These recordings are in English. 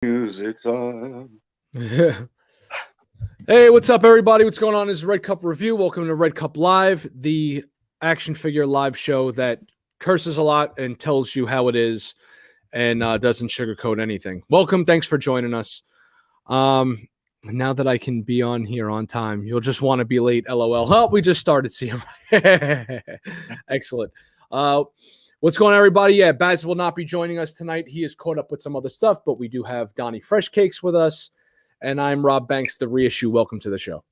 Music on. Hey, what's up, everybody? What's going on? This is Red Cup Review. Welcome to Red Cup Live, the action figure live show that curses a lot and tells you how it is and doesn't sugarcoat anything. Welcome. Thanks for joining us. Now that I can be on here on time, you'll just want to be late, LOL. Oh, we just started seeing. Excellent. What's going on, everybody? Yeah, Baz will not be joining us tonight. He is caught up with some other stuff, but we do have Donnie Fresh Cakes with us, and I'm Rob Banks, the reissue. Welcome to the show.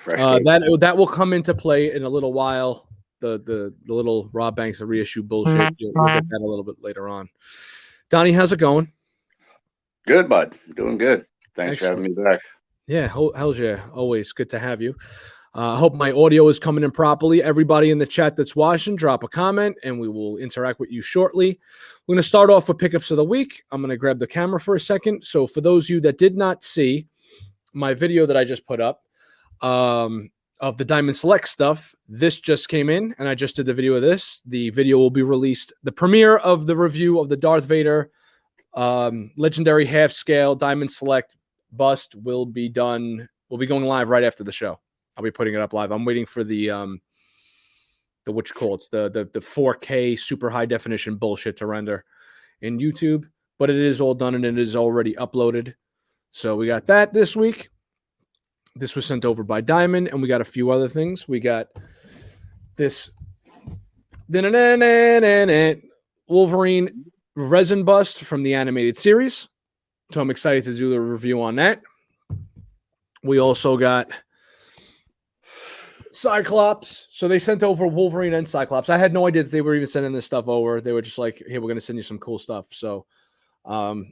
That will come into play in a little while. The little Rob Banks, the reissue bullshit. We'll get that a little bit later on. Donnie, how's it going? Good, bud. Doing good. Thanks for having me back. Yeah, how's yeah? Always good to have you. I hope my audio is coming in properly. Everybody in the chat that's watching, drop a comment, and we will interact with you shortly. We're going to start off with pickups of the week. I'm going to grab the camera for a second. So for those of you that did not see my video that I just put up of the Diamond Select stuff, this just came in, and I just did the video of this. The video will be released. The premiere of the review of the Darth Vader Legendary Half-Scale Diamond Select bust will be done. We'll be going live right after the show. I'll be putting it up live. I'm waiting for the what you call it, the 4K super high definition bullshit to render in YouTube, but it is all done and it is already uploaded. So we got that this week. This was sent over by Diamond, and we got a few other things. We got this Wolverine resin bust from the animated series. So I'm excited to do the review on that. We also got Cyclops. So they sent over Wolverine and Cyclops. I had no idea that they were even sending this stuff over. They were just like, hey, we're going to send you some cool stuff. So we're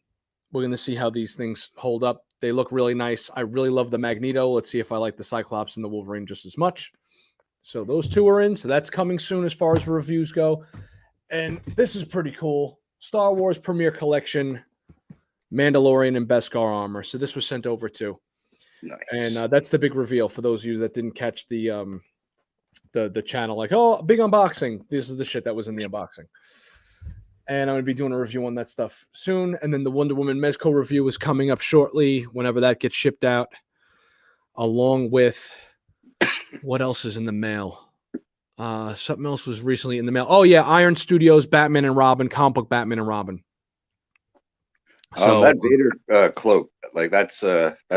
going to see how these things hold up. They look really nice. I really love the Magneto. Let's see if I like the Cyclops and the Wolverine just as much. So those two are in. So that's coming soon as far as reviews go. And this is pretty cool. Star Wars Premiere Collection, Mandalorian and Bhaskar armor. So this was sent over too. Nice. And that's the big reveal for those of you that didn't catch the channel. Like, oh, big unboxing. This is the shit that was in the unboxing. And I'm going to be doing a review on that stuff soon. And then the Wonder Woman Mezco review is coming up shortly whenever that gets shipped out. Along with what else is in the mail? Something else was recently in the mail. Oh, yeah, Iron Studios, Batman and Robin, comic book Batman and Robin. So that Vader cloak, like that's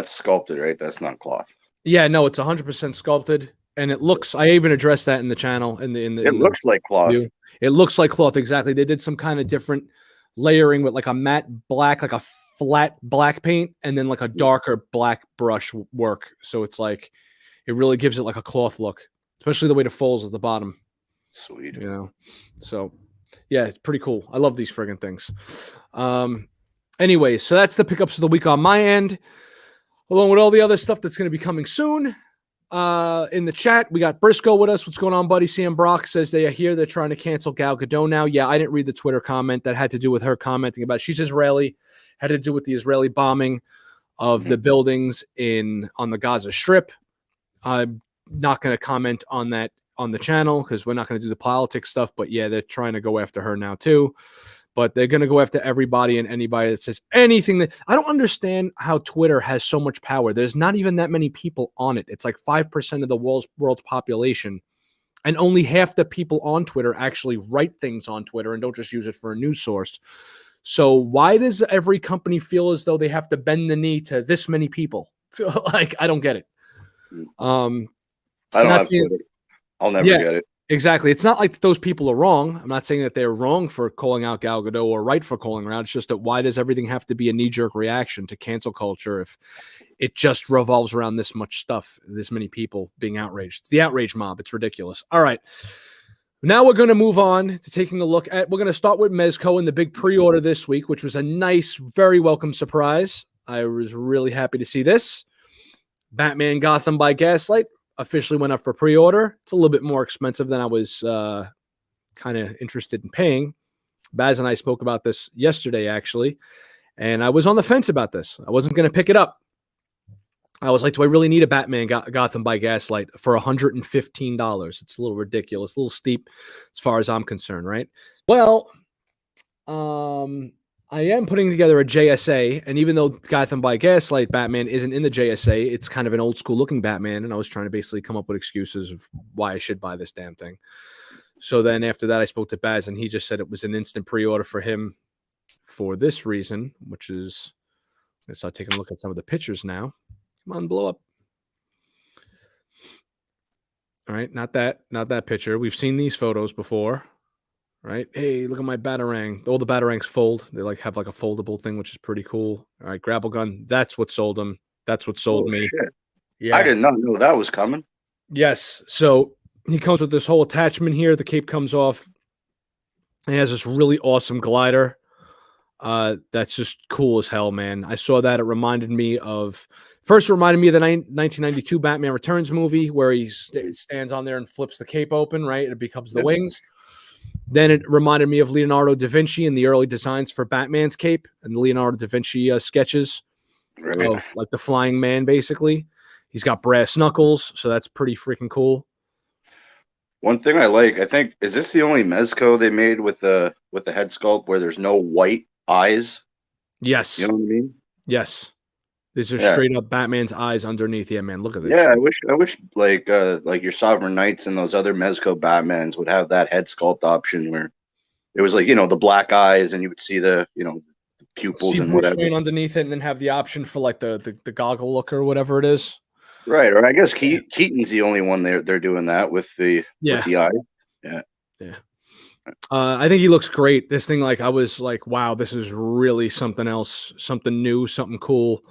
sculpted, right? That's not cloth. Yeah, no, it's 100% sculpted, and it looks. I even addressed that in the channel. It looks like cloth. View. It looks like cloth, exactly. They did some kind of different layering with like a matte black, like a flat black paint, and then like a darker black brush work. So it's like it really gives it like a cloth look, especially the way the folds at the bottom. Sweet, you know. So yeah, it's pretty cool. I love these friggin' things. Anyways, so that's the pickups of the week on my end, along with all the other stuff that's going to be coming soon. In the chat, we got Briscoe with us. What's going on, buddy? Sam Brock says they are here. They're trying to cancel Gal Gadot now. Yeah, I didn't read the Twitter comment. That had to do with her commenting about she's Israeli. Had to do with the Israeli bombing of the buildings on the Gaza Strip. I'm not going to comment on that on the channel because we're not going to do the politics stuff. But yeah, they're trying to go after her now too. But they're going to go after everybody and anybody that says anything that I don't understand how Twitter has so much power. There's not even that many people on it. It's like 5% of the world's population. And only half the people on Twitter actually write things on Twitter and don't just use it for a news source. So why does every company feel as though they have to bend the knee to this many people? Like, I don't get it. I don't have Twitter. I'll never get it. Exactly. It's not like those people are wrong. I'm not saying that they're wrong for calling out Gal Gadot or right for calling her out. It's just that why does everything have to be a knee-jerk reaction to cancel culture if it just revolves around this much stuff, this many people being outraged? It's the outrage mob. It's ridiculous. All right. Now we're going to move on to taking a look at, we're going to start with Mezco and the big pre-order this week, which was a nice, very welcome surprise. I was really happy to see this. Batman Gotham by Gaslight officially went up for pre-order. It's a little bit more expensive than I was kind of interested in paying. Baz and I spoke about this yesterday, actually, and I was on the fence about this. I wasn't going to pick it up. I was like, do I really need a Batman Gotham by Gaslight for $115? It's a little ridiculous, a little steep as far as I'm concerned, right? Well, I am putting together a JSA, and even though Gotham by Gaslight Batman isn't in the JSA, it's kind of an old school looking Batman, and I was trying to basically come up with excuses of why I should buy this damn thing. So then after that, I spoke to Baz, and he just said it was an instant pre-order for him for this reason, which is, let's start taking a look at some of the pictures now. Come on, blow up. All right, not that picture. We've seen these photos before, right? Hey, look at my Batarang. All the Batarangs fold. They have a foldable thing, which is pretty cool. All right, grapple gun. That's what sold them. That's what sold me. Shit. Yeah, I did not know that was coming. Yes. So he comes with this whole attachment here. The cape comes off. And he has this really awesome glider. That's just cool as hell, man. I saw that. It reminded me of the 1992 Batman Returns movie where he stands on there and flips the cape open, right? And it becomes the wings. Then it reminded me of Leonardo da Vinci and the early designs for Batman's cape and the Leonardo da Vinci sketches of like the flying man, basically. He's got brass knuckles, so that's pretty freaking cool. One thing I like, I think, is this the only Mezco they made with the head sculpt where there's no white eyes? Yes. You know what I mean? Yes. These are straight up Batman's eyes underneath. Yeah, man, look at this. Yeah, I wish like your Sovereign Knights and those other Mezco Batmans would have that head sculpt option where it was like, the black eyes and you would see the, pupils and whatever underneath it, and then have the option for like the goggle look or whatever it is. Right, or I guess Keaton's the only one they're doing that with the eye. Yeah. I think he looks great. This thing, I was like, wow, this is really something else, something new, something cool.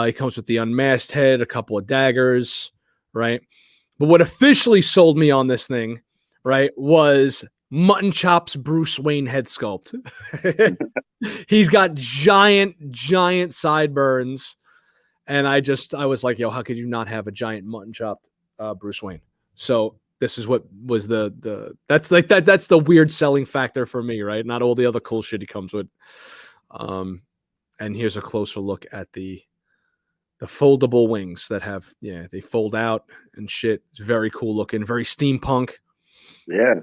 He comes with the unmasked head, a couple of daggers, right? But what officially sold me on this thing, right, was Mutton Chop's Bruce Wayne head sculpt. He's got giant sideburns. And I was like, yo, how could you not have a giant mutton chopped Bruce Wayne? So this is what was that's the weird selling factor for me, right? Not all the other cool shit he comes with. And here's a closer look at the foldable wings that they fold out and shit. It's very cool looking, very steampunk. Yeah,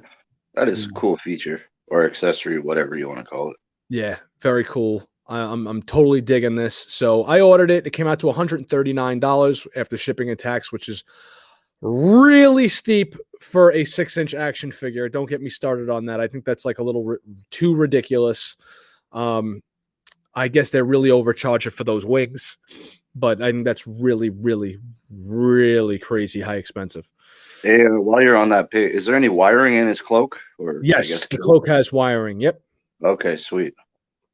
that is a cool feature or accessory, whatever you want to call it. Yeah, very cool. I'm totally digging this. So I ordered it. It came out to $139 after shipping and tax, which is really steep for a 6-inch action figure. Don't get me started on that. I think that's like a little too ridiculous. I guess they're really overcharging for those wings, but I think that's really, really, really crazy high expensive. Hey, while you're on that page, is there any wiring in his cloak? Or yes, the cloak has wiring. Yep. Okay, sweet.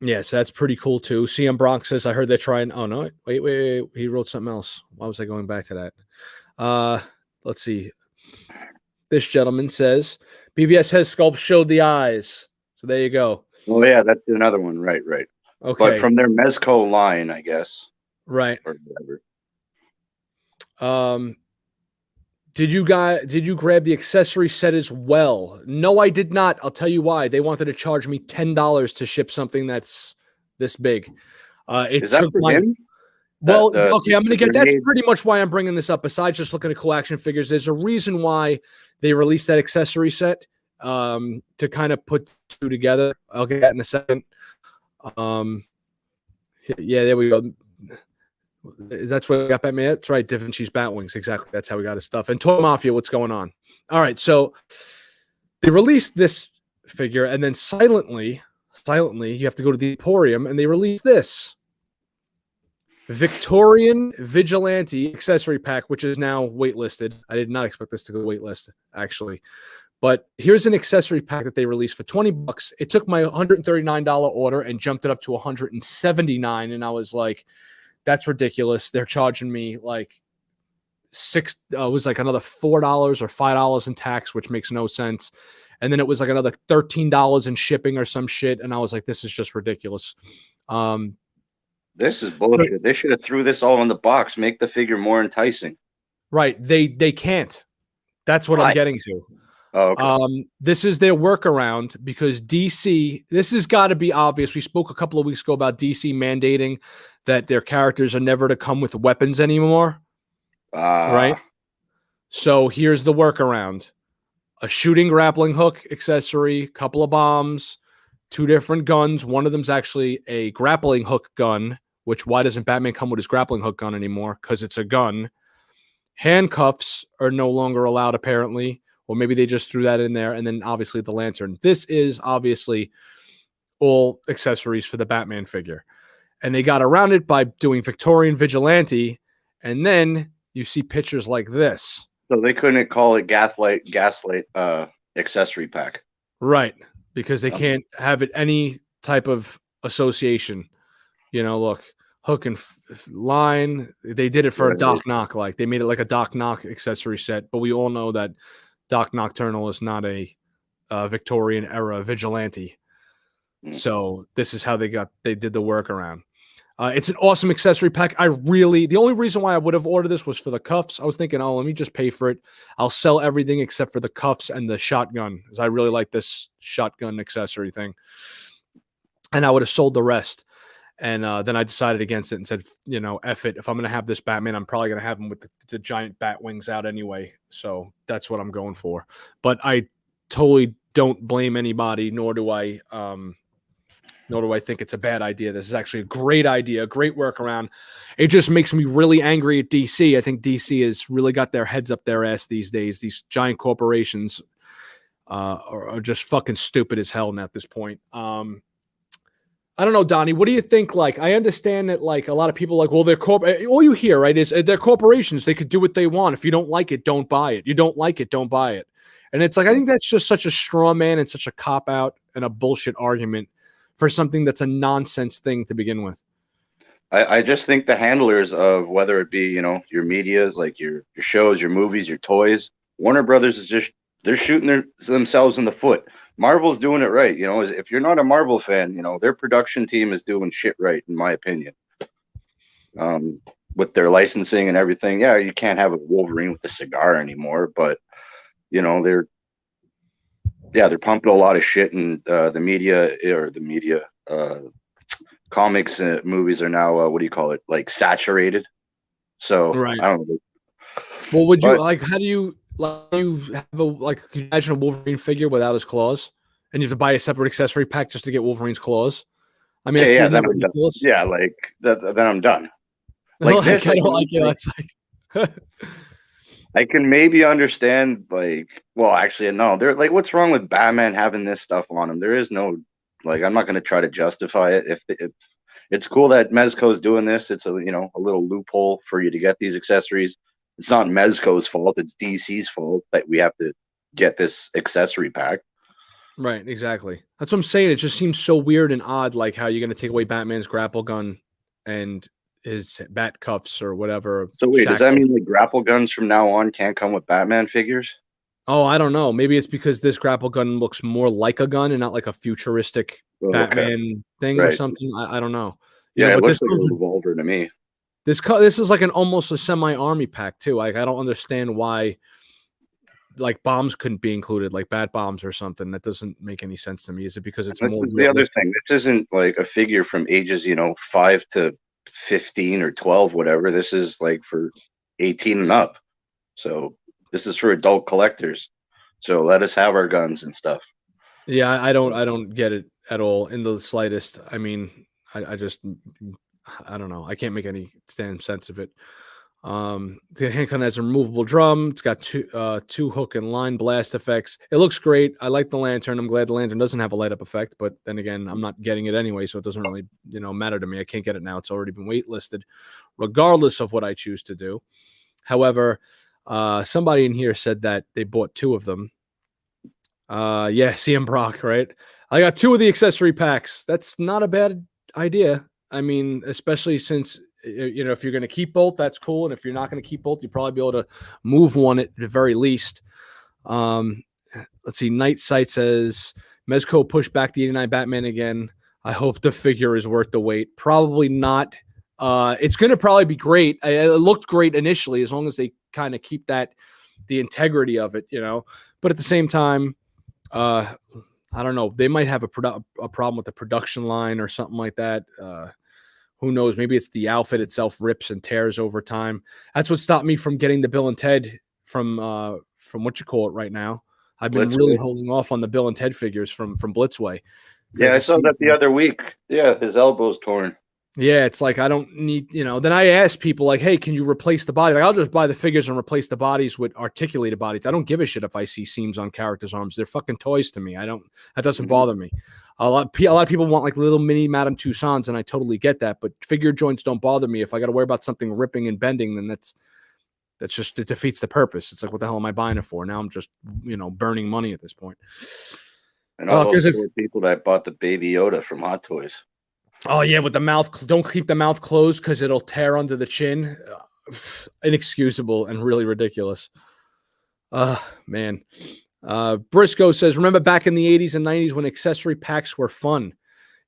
Yes, that's pretty cool too. CM Bronx says, I heard they're trying. Oh, no. Wait. He wrote something else. Why was I going back to that? Let's see. This gentleman says, BVS head sculpt showed the eyes. So there you go. Oh, yeah, that's another one. Right. Okay. But from their Mezco line, I guess. Right. Or whatever. Did you grab the accessory set as well? No, I did not. I'll tell you why. They wanted to charge me $10 to ship something that's this big. Is that for him? Well, okay, I'm going to get. That's pretty much why I'm bringing this up. Besides just looking at cool action figures, there's a reason why they released that accessory set to kind of put two together. I'll get that in a second. Yeah, there we go. That's what we got Batman. That's right, Da Vinci's Batwings. Exactly. That's how we got his stuff. And Toy Mafia, what's going on? All right, so they released this figure, and then silently, you have to go to the Emporium, and they released this Victorian Vigilante accessory pack, which is now waitlisted. I did not expect this to go waitlist, actually. But here's an accessory pack that they released for $20. It took my $139 order and jumped it up to $179, and I was like, that's ridiculous. They're charging me like it was like another $4 or $5 in tax, which makes no sense. And then it was like another $13 in shipping or some shit. And I was like, this is just ridiculous. This is bullshit. They should have threw this all in the box, make the figure more enticing. Right. They can't. That's what I'm getting to. Oh, okay. This is their workaround because DC, this has got to be obvious. We spoke a couple of weeks ago about DC mandating that their characters are never to come with weapons anymore. Right? So here's the workaround. A shooting grappling hook accessory, couple of bombs, 2 different guns. One of them's actually a grappling hook gun, which why doesn't Batman come with his grappling hook gun anymore? Because it's a gun. Handcuffs are no longer allowed, apparently, or maybe they just threw that in there. And then obviously the lantern. This is obviously all accessories for the Batman figure. And they got around it by doing Victorian Vigilante. And then you see pictures like this. So they couldn't call it Gaslight accessory pack. Right. Because they can't have it any type of association. Look. Hook and line. They did it for a Doc Knock. Like they made it like a Doc Knock accessory set, but we all know that Doc Nocturnal is not a Victorian era vigilante. So this is how they did the workaround. It's an awesome accessory pack. The only reason why I would have ordered this was for the cuffs. I was thinking, let me just pay for it. I'll sell everything except for the cuffs and the shotgun, because I really like this shotgun accessory thing. And I would have sold the rest. And then I decided against it and said, F it. If I'm going to have this Batman, I'm probably going to have him with the giant bat wings out anyway. So that's what I'm going for. But I totally don't blame anybody, nor do I think it's a bad idea. This is actually a great idea, a great workaround. It just makes me really angry at DC. I think DC has really got their heads up their ass these days. These giant corporations are just fucking stupid as hell at this point. I don't know, Donnie. What do you think? Like, I understand that, like, a lot of people are like, well, they're all you hear, right, is they're corporations. They could do what they want. If you don't like it, don't buy it. You don't like it, don't buy it. And it's like, I think that's just such a straw man and such a cop out and a bullshit argument for something that's a nonsense thing to begin with. I just think the handlers of whether it be, your medias, like your shows, your movies, your toys, Warner Brothers is just, they're shooting themselves in the foot. Marvel's doing it right. If you're not a Marvel fan, their production team is doing shit right, in my opinion. With their licensing and everything. Yeah, you can't have a Wolverine with a cigar anymore, but they're pumping a lot of shit in the media comics and movies are now what do you call it? Like saturated. So right. I don't know. Well, would you how do you have can you imagine a Wolverine figure without his claws, and you have to buy a separate accessory pack just to get Wolverine's claws? I mean, then I'm done. Like this, I don't like it. It's like I can maybe understand, actually, no. They're like, what's wrong with Batman having this stuff on him? There is no, I'm not going to try to justify it. If it's cool that Mezco's doing this, it's a little loophole for you to get these accessories. It's not Mezco's fault. It's DC's fault that we have to get this accessory pack. Right, exactly. That's what I'm saying. It just seems so weird and odd, like how you're going to take away Batman's grapple gun and his bat cuffs or whatever. So wait, does that mean like grapple guns from now on can't come with Batman figures? Oh, I don't know. Maybe it's because this grapple gun looks more like a gun and not like a futuristic Batman thing or something. I don't know. It looks like a revolver to me. This is like almost a semi-army pack too. Like I don't understand why like bombs couldn't be included, like bat bombs or something. That doesn't make any sense to me. Is it because it's more the other thing? This isn't like a figure from ages 5 to 15 or 12, whatever. This is like for 18 and up. So this is for adult collectors. So let us have our guns and stuff. Yeah, I don't get it at all in the slightest. I mean, I don't know. I can't make any sense of it. The handgun has a removable drum. It's got two hook and line blast effects. It looks great. I like the lantern. I'm glad the lantern doesn't have a light up effect, but then again, I'm not getting it anyway, so it doesn't really, matter to me. I can't get it now. It's already been waitlisted, regardless of what I choose to do. However, somebody in here said that they bought 2 of them. Yeah, CM Brock, right? I got 2 of the accessory packs. That's not a bad idea. I mean, especially since if you're going to keep both, that's cool. And if you're not going to keep both, you'll probably be able to move one at the very least. Let's see. Night Sight says, Mezco pushed back the 89 Batman again. I hope the figure is worth the wait. Probably not. It's going to probably be great. It looked great initially, as long as they kind of keep the integrity of it, But at the same time, I don't know. They might have a problem with the production line or something like that. Who knows? Maybe it's the outfit itself rips and tears over time. That's what stopped me from getting the Bill and Ted from what you call it right now. I've been really holding off on the Bill and Ted figures from Blitzway Yeah, I saw that the other week. Yeah, his elbow's torn. Yeah, it's like I don't need, then I ask people like, hey, can you replace the body? Like, I'll just buy the figures and replace the bodies with articulated bodies. I don't give a shit if I see seams on characters' arms. They're fucking toys to me. That doesn't bother me. A lot of people want like little mini Madame Tussauds, and I totally get that. But figure joints don't bother me. If I got to worry about something ripping and bending, then that's just, it defeats the purpose. It's like, what the hell am I buying it for? Now I'm just, burning money at this point. And all those poor people that bought the Baby Yoda from Hot Toys. Oh yeah, with the mouth, don't keep the mouth closed because it'll tear under the chin. Inexcusable and really ridiculous. Man. Briscoe says, remember back in the 80s and 90s when accessory packs were fun?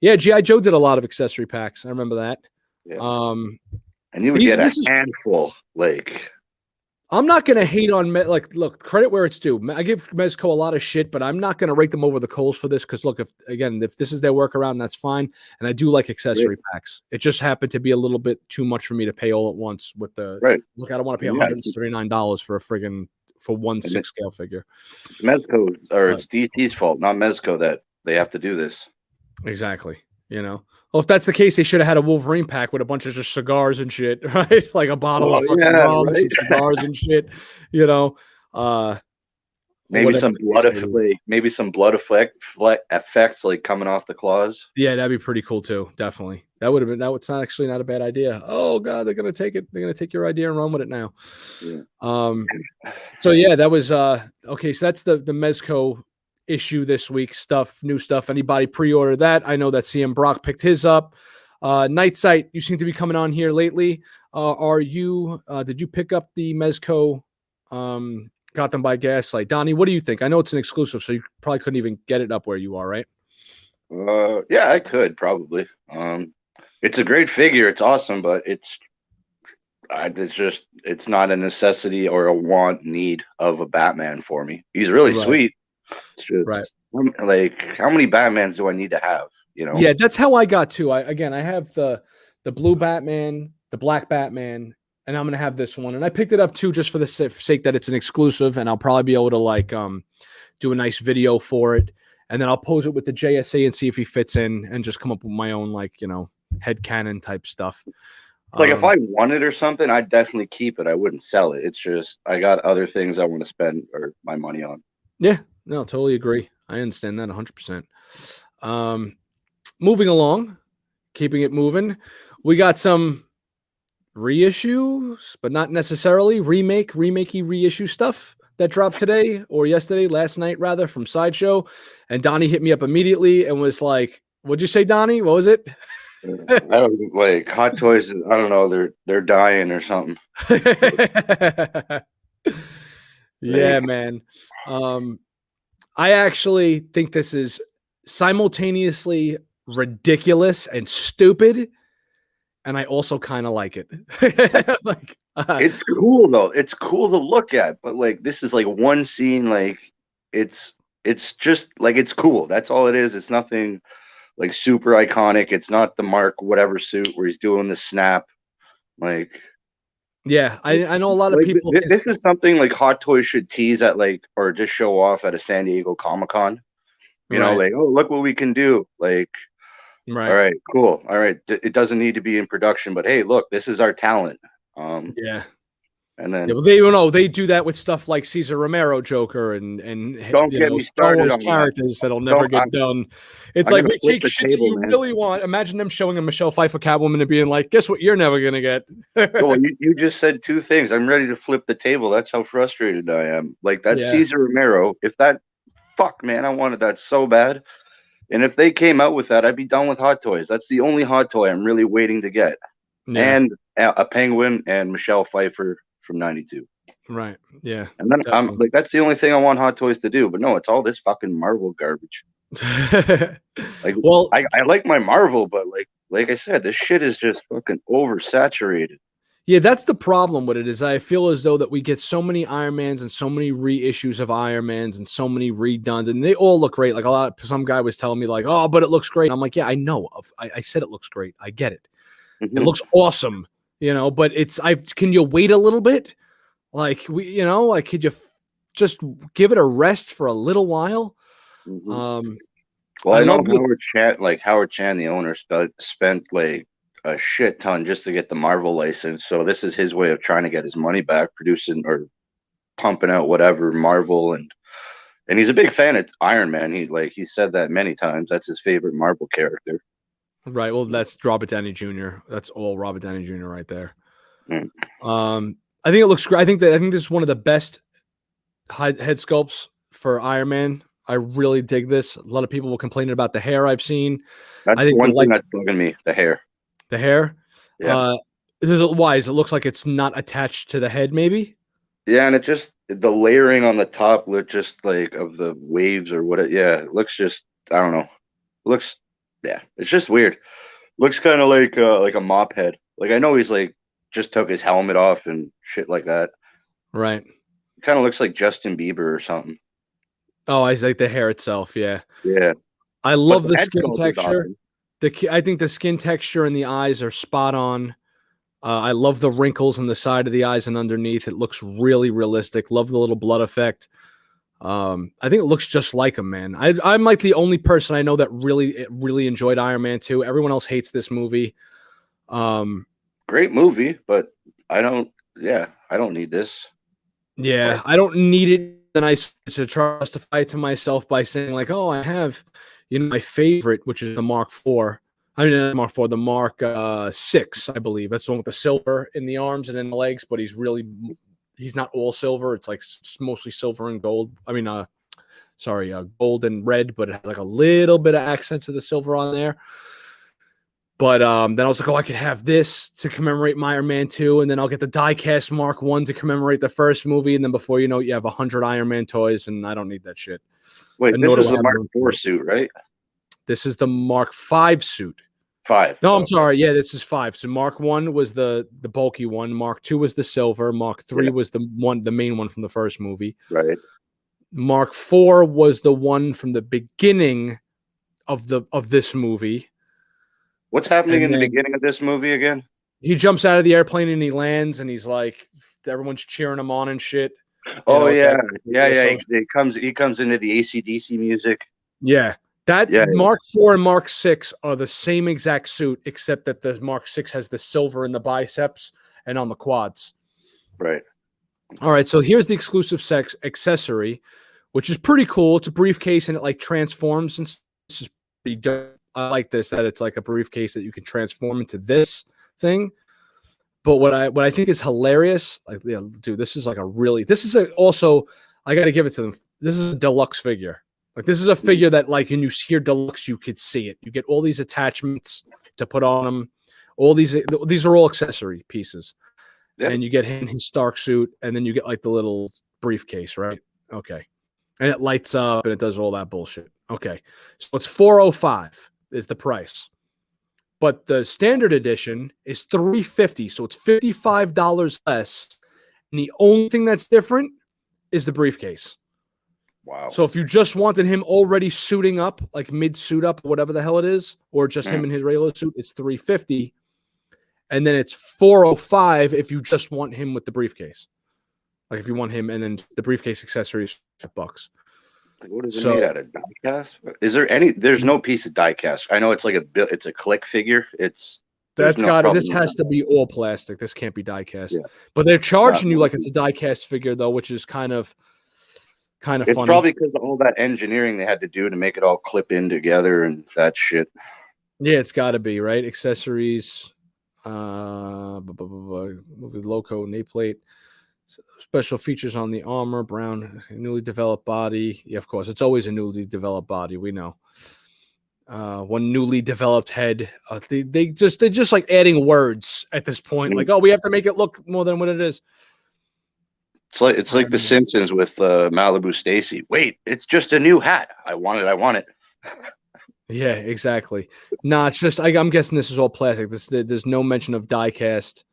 Yeah, G.I. Joe did a lot of accessory packs. I remember that. Yeah. And you would get a handful, like... I'm not going to hate on, look, credit where it's due. I give Mezco a lot of shit, but I'm not going to rake them over the coals for this because, look, if this is their workaround, that's fine. And I do like accessory packs. It just happened to be a little bit too much for me to pay all at once with the... Right. Look, I don't want to pay $139 for one 6-scale figure. It's Mezco, or it's DC's fault, not Mezco, that they have to do this. Exactly. Well, if that's the case, they should have had a Wolverine pack with a bunch of just cigars and shit, right? Like a bottle of fucking rum, right? Some cigars and shit. Maybe some blood effects like coming off the claws. Yeah, that'd be pretty cool too. Definitely, that's not actually not a bad idea. Oh god, they're gonna take it. They're gonna take your idea and run with it now. Yeah. So yeah, that was okay. So that's the Mezco issue this week. New stuff. Anybody pre-order that? I know that CM Brock picked his up. Night Sight, you seem to be coming on here lately. Did you pick up the Mezco Gotham by Gaslight? Donnie, what do you think? I know it's an exclusive, so you probably couldn't even get it up where you are, right? Yeah, I could probably. It's a great figure. It's awesome, but it's not a necessity or a need of a Batman for me. He's really sweet. It's just, like, how many Batmans do I need to have? Yeah, that's how I got to. I have the blue Batman, the black Batman, and I'm gonna have this one. And I picked it up too, just for the sake that it's an exclusive, and I'll probably be able to do a nice video for it, and then I'll pose it with the JSA and see if he fits in, and just come up with my own headcanon type stuff. Like if I wanted or something, I'd definitely keep it. I wouldn't sell it. It's just I got other things I want to spend my money on. Yeah. No, totally agree. I understand that 100%. Moving along, keeping it moving. We got some reissues, but not necessarily remakey reissue stuff that dropped today or last night rather, from Sideshow. And Donnie hit me up immediately and was like, what'd you say, Donnie? What was it? I don't like Hot Toys. I don't know. They're dying or something. Yeah, man. I actually think this is simultaneously ridiculous and stupid, and I also kind of like it. It's cool though. It's cool to look at, but this is one scene. It's just it's cool. That's all it is. It's nothing super iconic. It's not the Mark whatever suit where he's doing the snap. Yeah, I know a lot of people. This is something Hot Toys should tease at or just show off at a San Diego Comic-Con. You know, oh, look what we can do. All right, cool. All right, it doesn't need to be in production, but hey, look, this is our talent. Yeah. And then they do that with stuff like Cesar Romero Joker and don't get me started on characters that'll never get done. It's we take shit that you really want. Imagine them showing a Michelle Pfeiffer Catwoman and being like, guess what, you're never gonna get. Well, you just said two things. I'm ready to flip the table. That's how frustrated I am. Cesar Romero. If that man, I wanted that so bad. And if they came out with that, I'd be done with Hot Toys. That's the only Hot Toy I'm really waiting to get. Yeah. And a Penguin and Michelle Pfeiffer from '92. Right. Yeah. And then definitely. I'm that's the only thing I want Hot Toys to do. But no, it's all this fucking Marvel garbage. Well, I like my Marvel, but like I said, this shit is just fucking oversaturated. Yeah, that's the problem with it. Is I feel as though that we get so many Iron Mans and so many reissues of Iron Mans and so many redones, and they all look great. Some guy was telling me oh, but it looks great. And I'm like, yeah, I know. I said it looks great. I get it. Mm-hmm. It looks awesome. But can you wait a little bit? Could you just give it a rest for a little while? Mm-hmm. Well, I I know love the Howard Chan, the owner, spent like a shit ton just to get the Marvel license. So this is his way of trying to get his money back, producing or pumping out whatever Marvel, and he's a big fan of Iron Man. He said that many times. That's his favorite Marvel character. right. Well, that's Robert Downey Jr. That's all Robert Downey Jr. right there. Mm. I think it looks great. I think this is one of the best head sculpts for Iron Man. I really dig this. A lot of people were complaining about the hair I've seen. That's I think one thing that's bugging me, the hair. the hair. Yeah. Why is it looks like it's not attached to the head? Maybe. Yeah, and it just the layering on the top look just like of the waves or what it looks just I don't know. Looks it's just weird. Looks kind of like a mop head. Like I know he's like just took his helmet off and shit like that. Right. Kind of looks like Justin Bieber or something. Oh, I like the hair itself. Yeah. Yeah. I But love the the head skin sculpt is texture. awesome. I think the skin texture and the eyes are spot on. I love the wrinkles on the side of the eyes and underneath. It looks really realistic. Love the little blood effect. I think it looks just like him, man. I'm like the only person I know that really enjoyed Iron Man 2. Everyone else hates this movie. Great movie, but I don't need this. Yeah, I don't need it. Then I to try to justify it to myself by saying like, oh, I have, my favorite, which is the Mark IV. I mean, not Mark IV, the Mark 6, I believe. That's the one with the silver in the arms and in the legs, but he's not all silver. It's like mostly silver and gold. I mean, gold and red, but it has like a little bit of accents of the silver on there. But then I was like, oh, I could have this to commemorate my Iron Man 2, and then I'll get the diecast Mark 1 to commemorate the first movie, and then before you know it, you have 100 Iron Man toys, and I don't need that shit. Wait, And this nor is do I the have Mark room. IV suit, right? This is the Mark 5 suit. 5. No, I'm sorry. Yeah, this is 5. So Mark 1 was the bulky one. Mark 2 was the silver. Mark 3 was the main one from the first movie. Right. Mark 4 was the one from the beginning of this movie. What's happening And in the then beginning of this movie again? he jumps out of the airplane and he lands and he's like, everyone's cheering him on and shit. Oh yeah, So, he comes into the AC/DC music. yeah. Mark 4 and Mark 6 are the same exact suit, except that the Mark 6 has the silver in the biceps and on the quads. Right. All right, so here's the exclusive Sex Accessory, which is pretty cool. It's a briefcase and it like transforms, and this is pretty dope. I like this, that it's like a briefcase that you can transform into this thing. But what I think is hilarious, like, yeah, dude, this is also, I got to give it to them. This is a deluxe figure. Like, this is a figure that, like, when you hear deluxe, you could see it. You get all these attachments to put on them. All these are all accessory pieces. Yeah. And you get him his Stark suit, and then you get like the little briefcase, right? Okay. And it lights up and it does all that bullshit. Okay. So it's $405 is the price. But the standard edition is $350, so it's $55 less. And the only thing that's different is the briefcase. Wow. So if you just wanted him already suiting up, like mid-suit up, whatever the hell it is, or just him in his regular suit, it's $350. And then it's $405 if you just want him with the briefcase. Like if you want him and then the briefcase accessories, $5. What is it made out of? Diecast? Is there any? There's no piece of diecast. I know it's like it's a click figure. This has to be all plastic. This can't be diecast. Yeah. But they're charging you like it's a diecast figure though, which is kind of funny. It's probably because of all that engineering they had to do to make it all clip in together and that shit. Yeah, it's got to be, right? Accessories, movie logo, nameplate. Special features on the armor, brown, newly developed body. Yeah, of course, it's always a newly developed body. We know. One newly developed head. They're just like adding words at this point. Like, oh, we have to make it look more than what it is. It's like The Simpsons with Malibu Stacy. Wait, it's just a new hat. I want it. Yeah, exactly. Nah, it's just I'm guessing this is all plastic. There's no mention of die-cast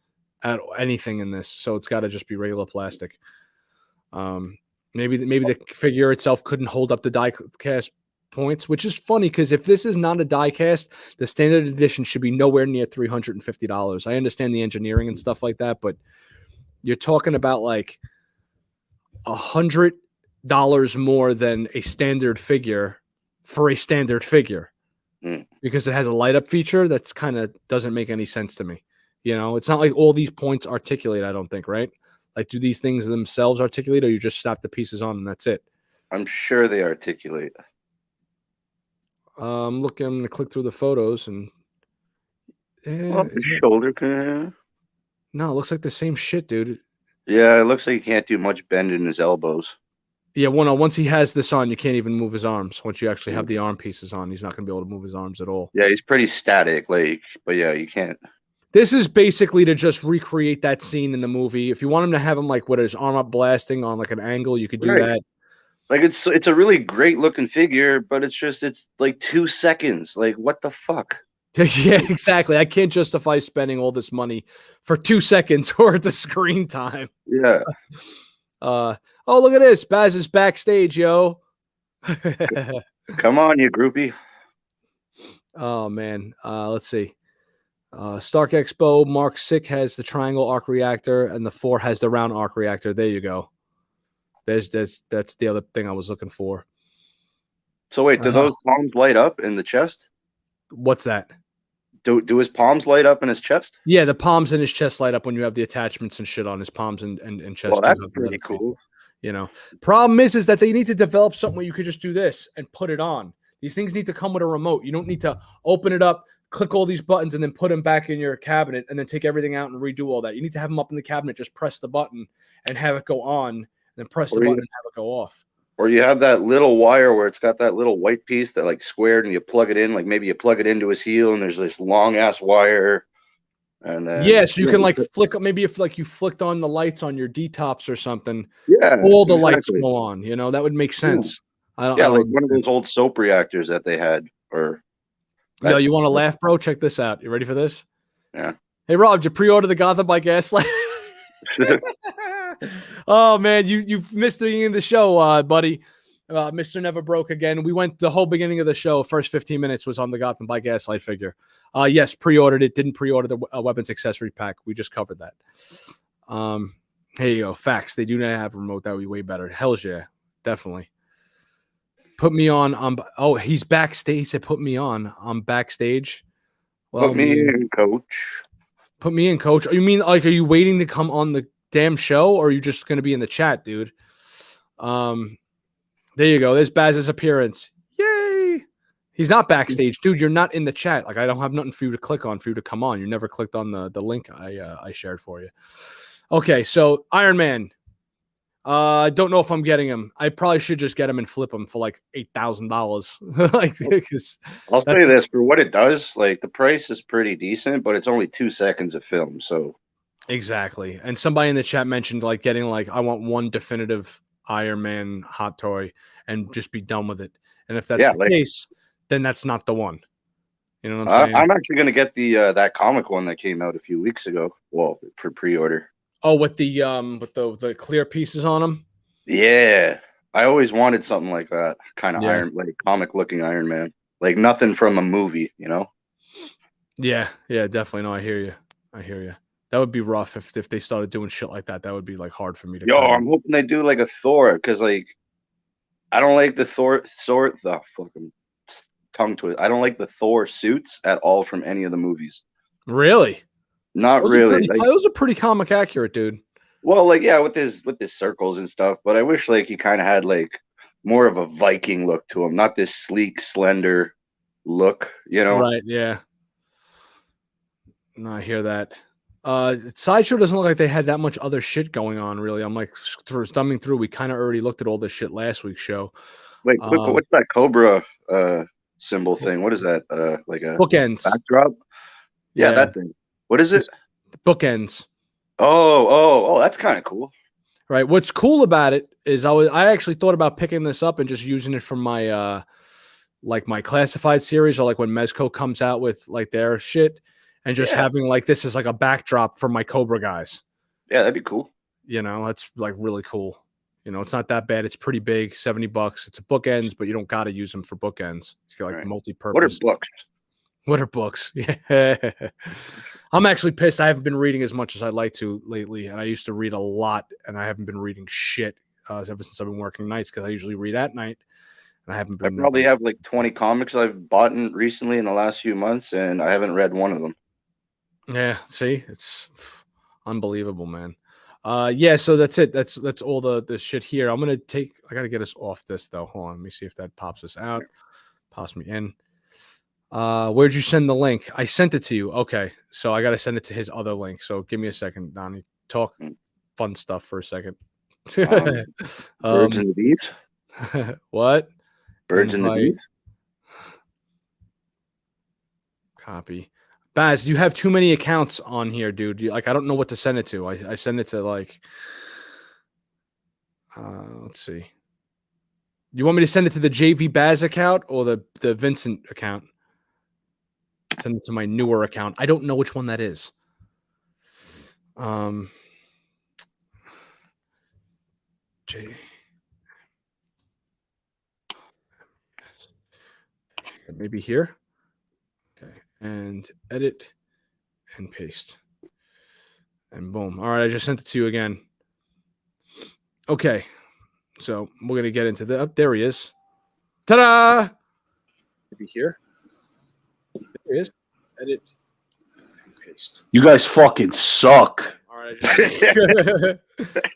at anything in this, so it's got to just be regular plastic. Maybe the figure itself couldn't hold up the die-cast points, which is funny because if this is not a die-cast, the standard edition should be nowhere near $350. I understand the engineering and stuff like that, but you're talking about like $100 more than a standard figure for a standard figure Mm. because it has a light up feature that's kind of doesn't make any sense to me. You know, it's not like all these points articulate, I don't think, right? Like, do these things themselves articulate, or you just snap the pieces on and that's it? I'm sure they articulate. Look, I'm gonna click through the photos and Well, his shoulder can. no, it looks like the same shit, dude. Yeah, it looks like he can't do much bend in his elbows. Yeah, once he has this on, you can't even move his arms. Once you actually have the arm pieces on, he's not gonna be able to move his arms at all. Yeah, he's pretty static, like, but yeah, you can't. This is basically to just recreate that scene in the movie. If you want him to have him like with his arm up blasting on like an angle, you could do that. Like it's a really great looking figure, but it's like 2 seconds. Like what the fuck? Yeah, exactly. I can't justify spending all this money for 2 seconds worth of screen time. Yeah. Oh, look at this. Baz is backstage, yo. Come on, you groupie. Oh man. Let's see. Stark Expo Mark 6 has the triangle arc reactor, and the 4 has the round arc reactor. There you go. That's the other thing I was looking for. So wait, do those palms light up in the chest? What's that? Do his palms light up in his chest? Yeah, the palms in his chest light up when you have the attachments and shit on his palms and chest. Well, that's pretty cool. You know, problem is that they need to develop something where you could just do this and put it on. These things need to come with a remote. You don't need to open it up, click all these buttons, and then put them back in your cabinet and then take everything out and redo all that. You need to have them up in the cabinet, just press the button and have it go on, and then press the button and have it go off. Or you have that little wire where it's got that little white piece that like squared and you plug it in, like maybe you plug it into his heel and there's this long ass wire. And then yeah, so you can like flick, maybe if like you flicked on the lights on your detops or something, yeah, all the lights go on, you know, that would make sense. Yeah, like one of those old soap reactors that they had. Or yo, you want to laugh, bro? Check this out. You ready for this? Yeah. Hey Rob, did you pre-order the Gotham by Gaslight? Oh man, you've missed the beginning of the show, buddy. Mr. Never Broke again. We went the whole beginning of the show. First 15 minutes was on the Gotham by Gaslight figure. Yes, pre-ordered it. Didn't pre-order the weapons accessory pack. We just covered that. Here you go. Facts. They do not have a remote. That would be way better. Hell's yeah, definitely. Put me on. Oh, he's backstage. He said, "Put me on. I'm backstage." Well, put me in, coach. Put me in, coach. You mean like, are you waiting to come on the damn show, or are you just going to be in the chat, dude? There you go. There's Baz's appearance. Yay! He's not backstage, dude. You're not in the chat. Like, I don't have nothing for you to click on for you to come on. You never clicked on the link I shared for you. Okay, so Iron Man. I don't know if I'm getting him. I probably should just get him and flip him for like $8,000. Like, I'll say this, for what it does, like the price is pretty decent, but it's only 2 seconds of film. So exactly. And somebody in the chat mentioned like getting like, I want one definitive Iron Man hot toy and just be done with it. And if that's the case, then that's not the one. You know what I'm saying? I'm actually gonna get the that comic one that came out a few weeks ago. Well, for pre-order. Oh, with the clear pieces on them. Yeah, I always wanted something like that, kind of like comic looking Iron Man, like nothing from a movie, you know? Yeah, definitely. No, I hear you. That would be rough if they started doing shit like that. That would be like hard for me to. I'm hoping they do like a Thor, because like I don't like the the fucking tongue twist. I don't like the Thor suits at all from any of the movies. Really? Not really. Those are pretty comic accurate, dude. Well, like with his circles and stuff, but I wish like he kind of had like more of a Viking look to him, not this sleek, slender look, you know? Right, yeah. No, I hear that. Sideshow doesn't look like they had that much other shit going on, really. I'm like thumbing through. We kind of already looked at all this shit last week's show. Wait, what's that Cobra symbol thing? What is that? Like a bookends backdrop? Yeah, that thing. What is it? Bookends. Oh, that's kind of cool. Right. What's cool about it is I actually thought about picking this up and just using it for my like my classified series, or like when Mezco comes out with like their shit, and just having like this as like a backdrop for my Cobra guys. Yeah, that'd be cool. You know, that's like really cool. You know, it's not that bad. It's pretty big, $70. It's a bookends, but you don't got to use them for bookends. It's got like multi-purpose. What are books? What are books? Yeah. I'm actually pissed. I haven't been reading as much as I'd like to lately. And I used to read a lot, and I haven't been reading shit ever since I've been working nights, because I usually read at night. and I haven't I been. probably have like 20 comics I've bought recently in the last few months, and I haven't read one of them. Yeah, see, it's unbelievable, man. Yeah, so that's it. That's all the shit here. I gotta get us off this though. Hold on, let me see if that pops us out. Pops me in. Where'd you send the link? I sent it to you. Okay, so I gotta send it to his other link. So give me a second, Donnie. Talk fun stuff for a second. Birds and the bees. What? Birds and the bees. Copy. Baz, you have too many accounts on here, dude. I don't know what to send it to. I send it to like, let's see. You want me to send it to the JV Baz account or the Vincent account? Send it to my newer account. I don't know which one that is. Maybe here. Okay, and edit and paste. And boom. All right, I just sent it to you again. Okay, so we're gonna get into the. There he is. Ta-da! Maybe here. There he is. Edit and paste. You guys fucking suck. All right.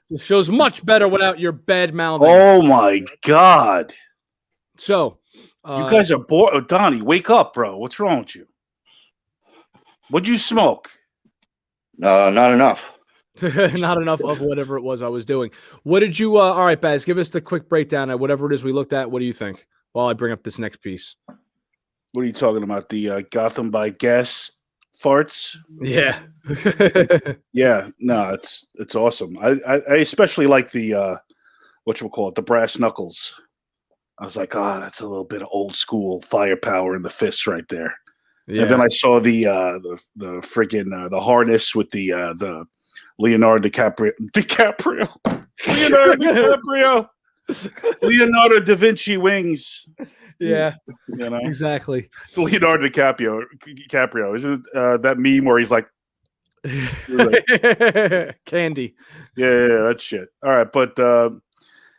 This show's much better without your bad mouthing. Oh my god. So you guys are bored. Oh, Donnie, wake up, bro. What's wrong with you? What'd you smoke? Not enough. Not enough of whatever it was I was doing. What did you all right, Baz, give us the quick breakdown of whatever it is we looked at. What do you think? While I bring up this next piece. What are you talking about? The Gotham by gas farts? Yeah. Yeah, no, it's awesome. I especially like the whatchamacallit, the brass knuckles. I was like, that's a little bit of old school firepower in the fists right there. Yeah. And then I saw the friggin' the harness with the Leonardo DiCaprio. Leonardo da Vinci wings. Yeah, you know exactly. Leonardo DiCaprio. Isn't that meme where he's like candy? Yeah, that shit. All right, but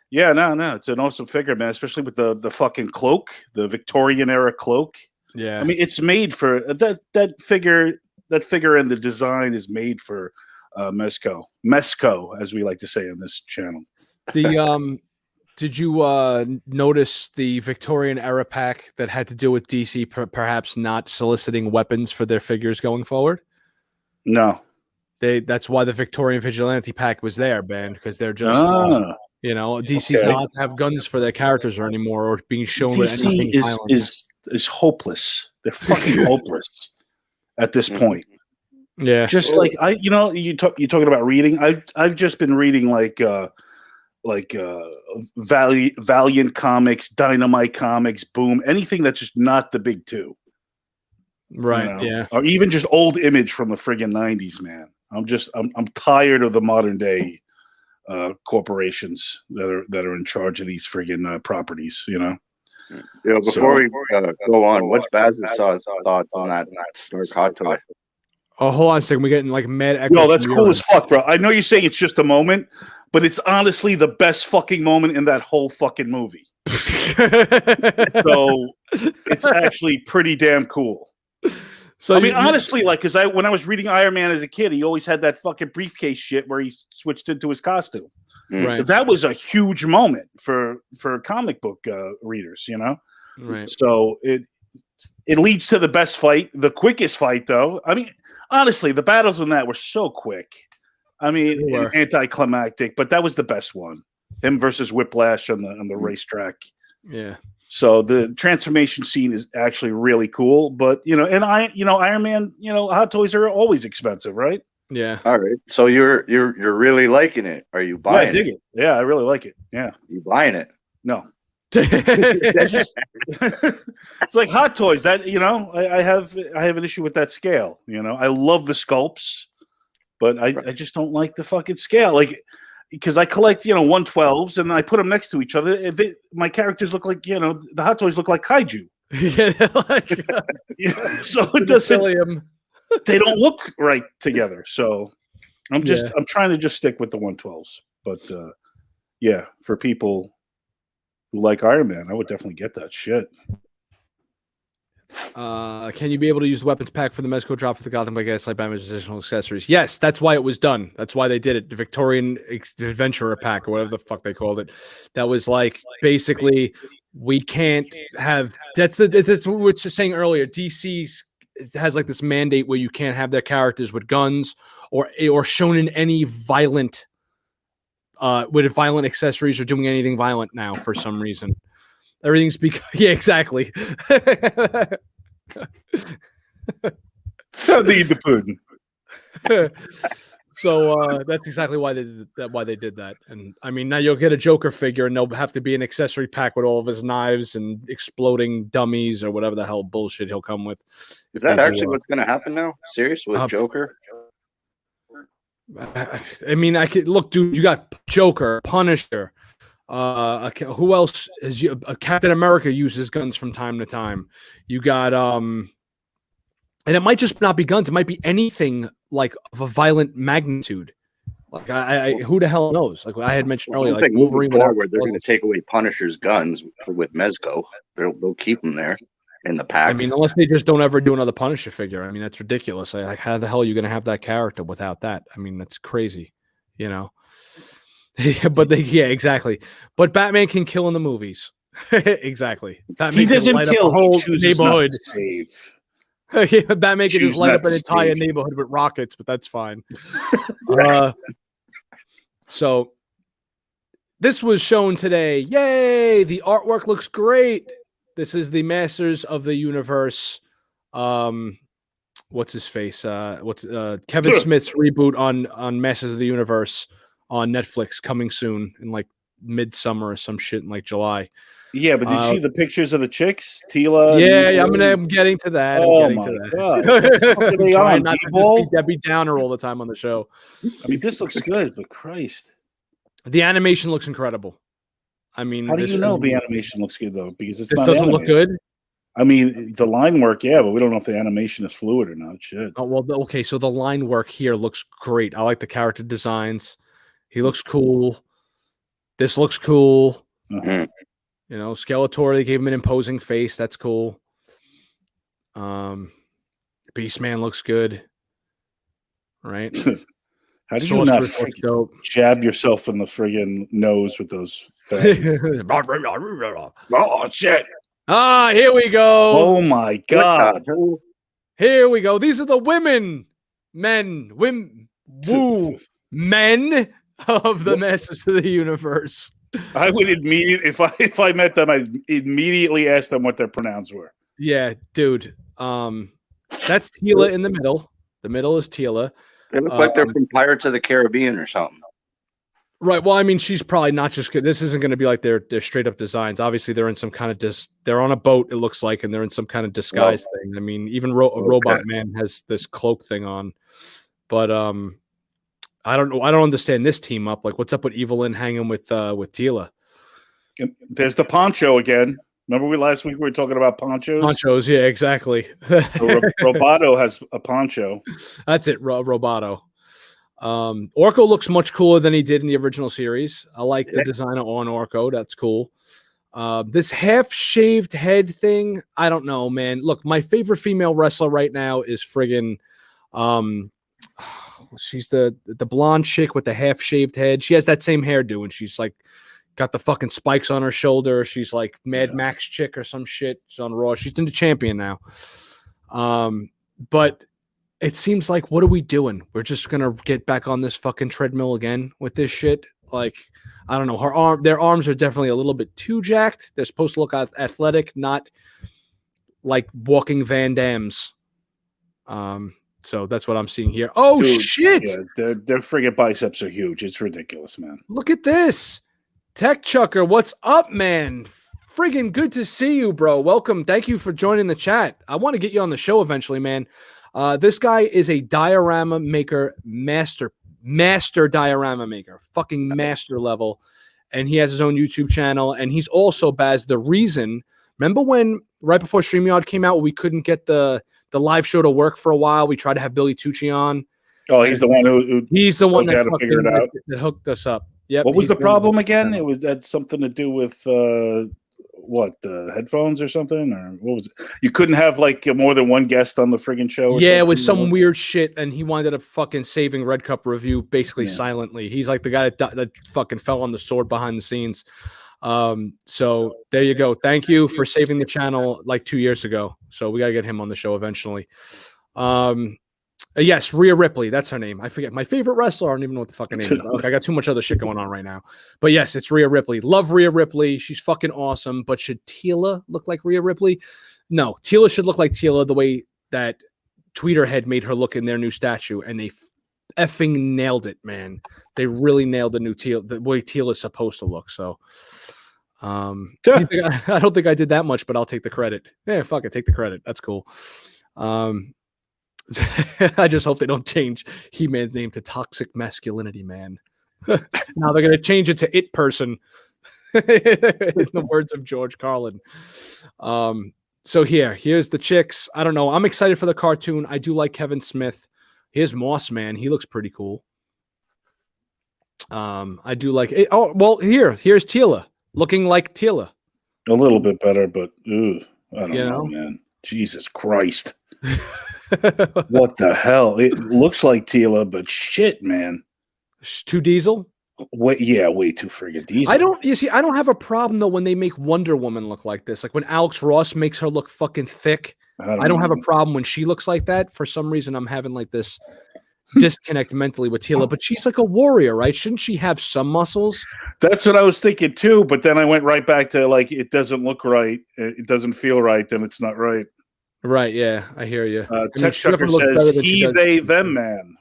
yeah, no, it's an awesome figure, man. Especially with the fucking cloak, the Victorian era cloak. Yeah, I mean, it's made for that figure. That figure and the design is made for Mezco, as we like to say on this channel. Did you notice the Victorian era pack that had to do with DC perhaps not soliciting weapons for their figures going forward? No. That's why the Victorian Vigilante pack was there, man, because they're just DC's not allowed to have guns for their characters or anymore or being shown with anything violent. is hopeless. They're fucking hopeless at this point. Yeah. Just like you're talking about reading. I've just been reading like Valiant comics, Dynamite comics, Boom, anything that's just not the big two. Right. Yeah. Or even just old Image from the friggin' 90s, man. I'm tired of the modern day corporations that are in charge of these friggin' properties, Before we go on, what's Baz's thoughts on that Stark Hot Toy? Oh, hold on a second. We're getting like mad echo. No, that's cool as fuck, bro. I know you're saying it's just a moment, but it's honestly the best fucking moment in that whole fucking movie. So it's actually pretty damn cool. So I mean, honestly, like, because when I was reading Iron Man as a kid, he always had that fucking briefcase shit where he switched into his costume. Right. So that was a huge moment for comic book readers, Right. So it leads to the best fight, the quickest fight, though. I mean, honestly, the battles on that were so quick. I mean, anticlimactic, but that was the best one. Him versus Whiplash on the racetrack. Yeah. So the transformation scene is actually really cool, but Iron Man, Hot Toys are always expensive, right? Yeah. All right. So you're really liking it. Are you buying it? I dig it. Yeah, I really like it. Yeah. You buying it? No. It's like Hot Toys that, I have an issue with that scale. I love the sculpts, but I just don't like the fucking scale. Like, because I collect, 112s and I put them next to each other. My characters look like, the Hot Toys look like kaiju. So it doesn't. They don't look right together. So I'm trying to just stick with the 112s. But yeah, for people who like Iron Man, I would definitely get that shit. Can you be able to use the weapons pack for the Mezco drop for the Gotham by Gaslight Batman's additional accessories? Yes, that's why it was done. That's why they did it. The Victorian Adventurer pack or whatever the fuck they called it. That was like basically we can't have. That's what we were just saying earlier. DC has like this mandate where you can't have their characters with guns or shown in any violent with violent accessories or doing anything violent now for some reason. Everything's yeah, exactly. Time to eat the pudding. So that's exactly why they did that. Why they did that. And I mean, now you'll get a Joker figure, and there'll have to be an accessory pack with all of his knives and exploding dummies or whatever the hell bullshit he'll come with. Is that actually what's going to happen now? Serious with Joker? I mean, I could look, dude. You got Joker, Punisher. Who else is Captain America uses guns from time to time. You got and it might just not be guns, it might be anything like of a violent magnitude. Like I who the hell knows? Like I had mentioned earlier, like Wolverine forward, they're going to take away Punisher's guns with Mezco. They'll keep them there in the pack. I mean, unless they just don't ever do another Punisher figure. I mean, that's ridiculous. Like how the hell are you going to have that character without that? I mean, that's crazy, you know. Yeah, exactly. But Batman can kill in the movies. Exactly. Batman he doesn't kill. The whole he chooses neighborhood. Not to save. Yeah, Batman can just light up an entire neighborhood with rockets, but that's fine. So this was shown today. Yay! The artwork looks great. This is the Masters of the Universe. What's his face? Kevin Smith's reboot on Masters of the Universe on Netflix coming soon in like midsummer or some shit in like July. Yeah, but did you see the pictures of the chicks? Tila? Yeah, I'm getting to that. Oh my God. What the fuck are they on? Not to just be Debbie Downer all the time on the show. I mean, this looks good, but Christ. The animation looks incredible. I mean, how do you know the animation looks good though? Because it doesn't look good. I mean, the line work, yeah, but we don't know if the animation is fluid or not. Shit. Oh well, okay. So the line work here looks great. I like the character designs. He looks cool. This looks cool. Uh-huh. You know, Skeletor, they gave him an imposing face. That's cool. Beastman looks good. Right? How do you not jab yourself in the friggin' nose with those things? Oh, shit. Ah, here we go. Oh, my God. Here we go. These are the men of the Masters of the Universe. I would immediately, if I met them, I'd immediately ask them what their pronouns were. Yeah, dude. That's Tila in the middle. The middle is Tila. They look like they're from Pirates of the Caribbean or something. Right. Well, I mean, she's probably not just good. This isn't going to be like their straight up designs. Obviously, they're in some kind of they're on a boat. It looks like, and they're in some kind of disguise thing. I mean, even Robot Man has this cloak thing on. But I don't know. I don't understand this team up. Like, what's up with Evelyn hanging with Tila? There's the poncho again. Remember last week we were talking about ponchos? Ponchos, yeah, exactly. Roboto has a poncho. That's it, Roboto. Orko looks much cooler than he did in the original series. I like the designer on Orko. That's cool. This half-shaved head thing, I don't know, man. Look, my favorite female wrestler right now is friggin' she's the blonde chick with the half-shaved head. She has that same hairdo, and she's like got the fucking spikes on her shoulder. She's like Mad Max chick or some shit. She's on Raw. She's in the champion now. But it seems like, what are we doing? We're just gonna get back on this fucking treadmill again with this shit. Like, I don't know. Their arms are definitely a little bit too jacked. They're supposed to look athletic, not like walking Van Dams. So that's what I'm seeing here. Oh, dude, shit! Yeah, their friggin' biceps are huge. It's ridiculous, man. Look at this. Tech Chucker, what's up, man? Friggin' good to see you, bro. Welcome. Thank you for joining the chat. I want to get you on the show eventually, man. This guy is a diorama maker, master diorama maker, fucking master level. And he has his own YouTube channel. And he's also, Baz, the reason. Remember when, right before StreamYard came out, we couldn't get the live show to work for a while? We tried to have Billy Tucci on. Oh, he's the one who he's the one that hooked us up. Yep. What was he's the been- problem again? It was had something to do with what, the headphones or something, or what was it? You couldn't have like more than one guest on the friggin' show. Or Yeah, it something? was some weird shit, and he wound up fucking saving Red Cup Review basically Yeah. silently. He's like the guy that fucking fell on the sword behind the scenes. So there you go. Thank you for saving the channel like 2 years ago. So we gotta get him on the show eventually. Yes, Rhea Ripley. That's her name. I forget my favorite wrestler. I don't even know what the fucking name is. Look, I got too much other shit going on right now. But yes, it's Rhea Ripley. Love Rhea Ripley. She's fucking awesome. But should Tila look like Rhea Ripley? No, Tila should look like Tila the way that Tweeterhead made her look in their new statue, and they effing nailed it, man. They really nailed the new Tila, the way Tila is supposed to look. So, I don't think I did that much, but I'll take the credit. Yeah, fuck it, take the credit. That's cool. I just hope they don't change He-Man's name to Toxic Masculinity Man. Now they're going to change it to It Person, in the words of George Carlin. So here's the chicks. I don't know. I'm excited for the cartoon. I do like Kevin Smith. Here's Moss Man. He looks pretty cool. I do like it. Oh, well, here's Tila looking like Tila. A little bit better, but I don't You know, know? man. Jesus Christ. What the hell? It looks like Tila, but shit, man. Too Diesel? Way too friggin' diesel. I don't have a problem though when they make Wonder Woman look like this. Like when Alex Ross makes her look fucking thick. I don't have a problem when she looks like that. For some reason, I'm having like this disconnect mentally with Tila, but she's like a warrior, right? Shouldn't she have some muscles? That's what I was thinking too, but then I went right back to like, it doesn't look right. It doesn't feel right, then it's not right. Right, yeah, I hear you. Tech Chucker says, he, they, them, man.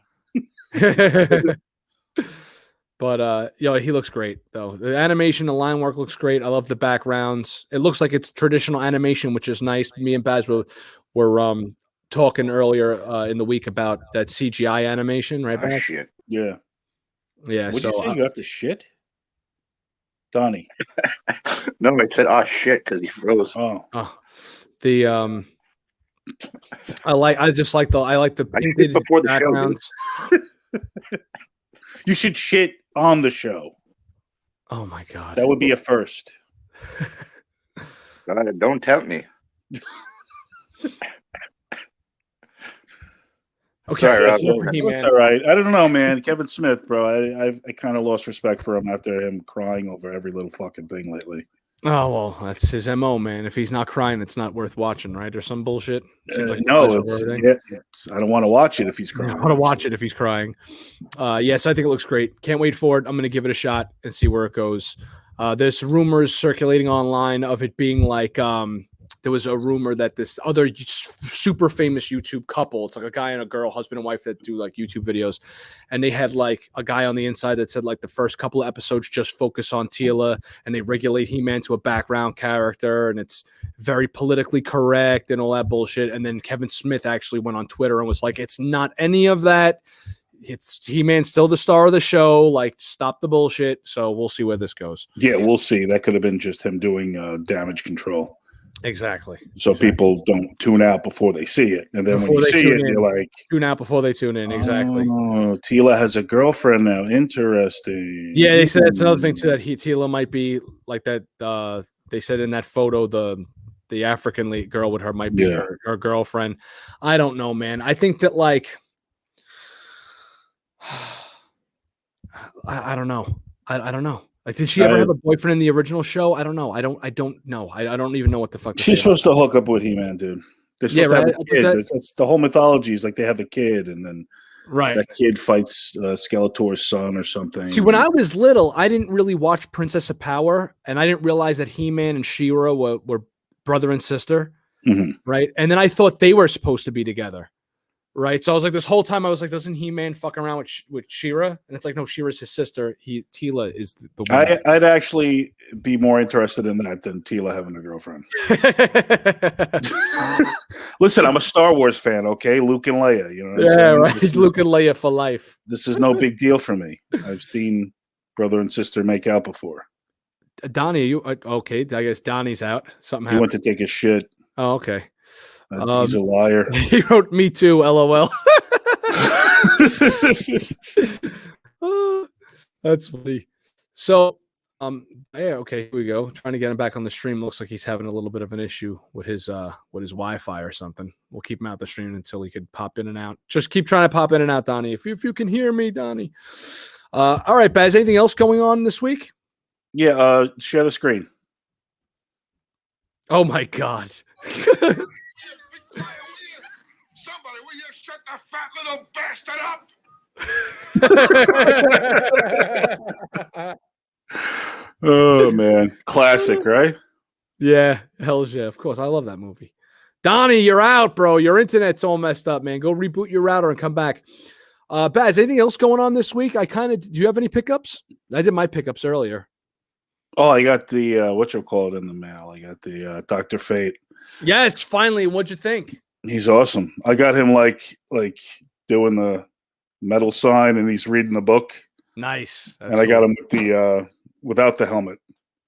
But he looks great though. The animation, the line work looks great. I love the backgrounds. It looks like it's traditional animation, which is nice. Me and Baz were talking earlier in the week about that CGI animation, right? Oh, shit. Yeah. Yeah. What do you say? You have to shit? Donnie. No, I said, oh shit, because he froze. Oh. The I like the painted before the backgrounds. You should shit on the show. Oh my god. That would be a first. God, don't tempt me. Okay, Sorry, Rob. That's all right. I don't know, man. Kevin Smith, bro. I kind of lost respect for him after him crying over every little fucking thing lately. Oh well, that's his MO, man. If he's not crying, it's not worth watching, right? Or some bullshit. No, I don't want to watch it if he's crying. I want to watch it if he's crying. Yes, I think it looks great. Can't wait for it. I'm going to give it a shot and see where it goes. There's rumors circulating online of it being like there was a rumor that this other super famous YouTube couple, it's like a guy and a girl, husband and wife, that do like YouTube videos, and they had like a guy on the inside that said like the first couple of episodes just focus on Tila, and they regulate He-Man to a background character, and it's very politically correct and all that bullshit. And then Kevin Smith actually went on Twitter and was like, it's not any of that. It's He-Man still the star of the show. Like, stop the bullshit. So we'll see where this goes. Yeah, we'll see. That could have been just him doing damage control. Exactly. So people don't tune out before they see it. And then when you see it, you're like... Tune out before they tune in. Exactly. Oh, Tila has a girlfriend now. Interesting. Yeah, they said that's another thing, too, that Tila might be like that. They said in that photo, the African girl with her might be her girlfriend. I don't know, man. I think that, like... I don't know. I don't know. Like, did she ever have a boyfriend in the original show? I don't know. I don't know. I don't even know what the fuck. She's supposed to hook up with He-Man, dude. They're supposed to have a kid. That's the whole mythology is like they have a kid, and then that kid fights Skeletor's son or something. See, when I was little, I didn't really watch Princess of Power, and I didn't realize that He-Man and She-Ra were brother and sister, right? And then I thought they were supposed to be together. Right, so I was like, this whole time I was like, doesn't He-Man fuck around with She-Ra? And it's like, no, She-Ra's his sister. Tila is the one. I'd actually be more interested in that than Tila having a girlfriend. Listen, I'm a Star Wars fan, okay? Luke and Leia, you know what I'm saying? Right. Luke and Leia for life. This is no big deal for me. I've seen brother and sister make out before. Donnie, are you okay? I guess Donnie's out. Something happened. He went to take a shit. Oh, okay. He's a liar. He wrote me too, LOL. That's funny. So, yeah, okay, here we go. Trying to get him back on the stream. Looks like he's having a little bit of an issue with his Wi-Fi or something. We'll keep him out the stream until he could pop in and out. Just keep trying to pop in and out, Donnie. If you can hear me, Donnie. All right, Baz. Anything else going on this week? Yeah, share the screen. Oh my God. Somebody, will you shut the fat little bastard up? Oh man, classic, right? Yeah, hell's yeah, of course. I love that movie. Donnie, you're out, bro. Your internet's all messed up, man. Go reboot your router and come back. Baz, anything else going on this week? Do you have any pickups? I did my pickups earlier. Oh, I got the whatchamacallit in the mail. I got the Dr. Fate. Yes, finally. What'd you think? He's awesome. I got him like doing the metal sign, and he's reading the book. Nice. That's and I got him with the without the helmet.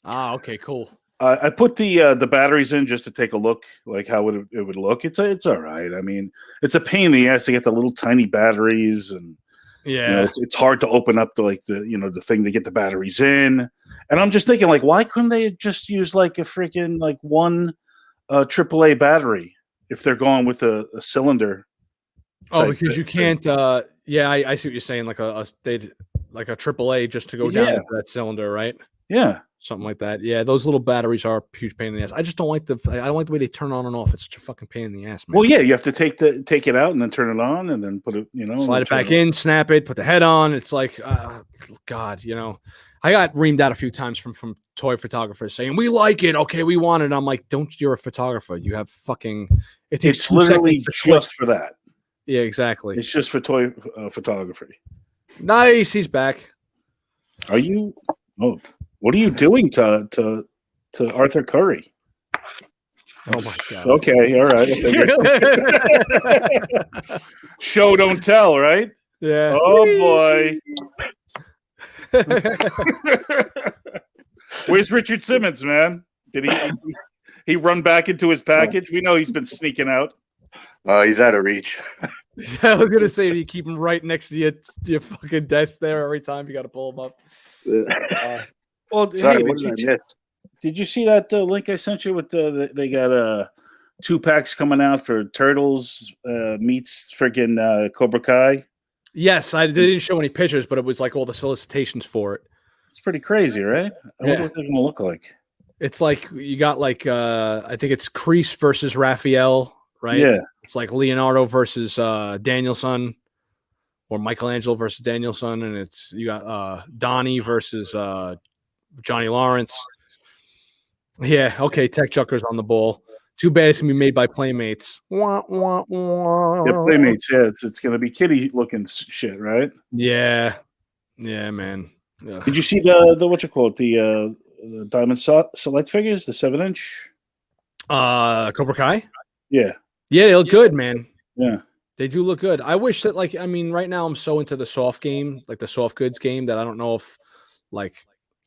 Ah, okay, cool. I put the batteries in just to take a look, like how it would look. It's all right. I mean, it's a pain in the ass to get the little tiny batteries, and yeah, it's hard to open up the thing to get the batteries in. And I'm just thinking, like, why couldn't they just use like a freaking like one AAA battery if they're going with a cylinder? Oh, because you can't. Yeah, I see what you're saying. Like a AAA just to go down into that cylinder, right? Yeah. Something like that. Yeah, those little batteries are a huge pain in the ass. I just don't like the way they turn on and off. It's such a fucking pain in the ass, man. Well, yeah, you have to take it out and then turn it on and then put it, slide it back in, snap it, put the head on. It's like, God, I got reamed out a few times from toy photographers saying, we like it. Okay, we want it. I'm like, you're a photographer. You have fucking, it's literally just for that. Yeah, exactly. It's just for toy photography. Nice. He's back. Are you? Oh. What are you doing to Arthur Curry? Oh my God. Okay, all right. Show don't tell, right? Yeah. Oh boy. Where's Richard Simmons, man? Did he run back into his package? We know he's been sneaking out. He's out of reach. I was gonna say, do you keep him right next to your fucking desk there every time you got to pull him up? Well, sorry, hey, did you see that link I sent you with they got 2 packs coming out for Turtles meets freaking Cobra Kai? Yes, they didn't show any pictures, but it was like all the solicitations for it. It's pretty crazy, right? I wonder what they're gonna look like. It's like you got like I think it's Kreese versus Raphael, right? Yeah. It's like Leonardo versus Danielson, or Michelangelo versus Danielson, and you got Donnie versus Johnny Lawrence. Yeah, okay. Tech Chucker's on the ball. Too bad it's gonna be made by Playmates. Wah, wah, wah. Yeah, Playmates. Yeah, it's gonna be kitty looking shit, right? Yeah, man. Ugh. Did you see the the Diamond Select figures, the 7-inch? Cobra Kai. Yeah, they look good, man. Yeah, they do look good. I wish that, like, I mean, right now I'm so into the soft game, like the soft goods game, that I don't know if, like,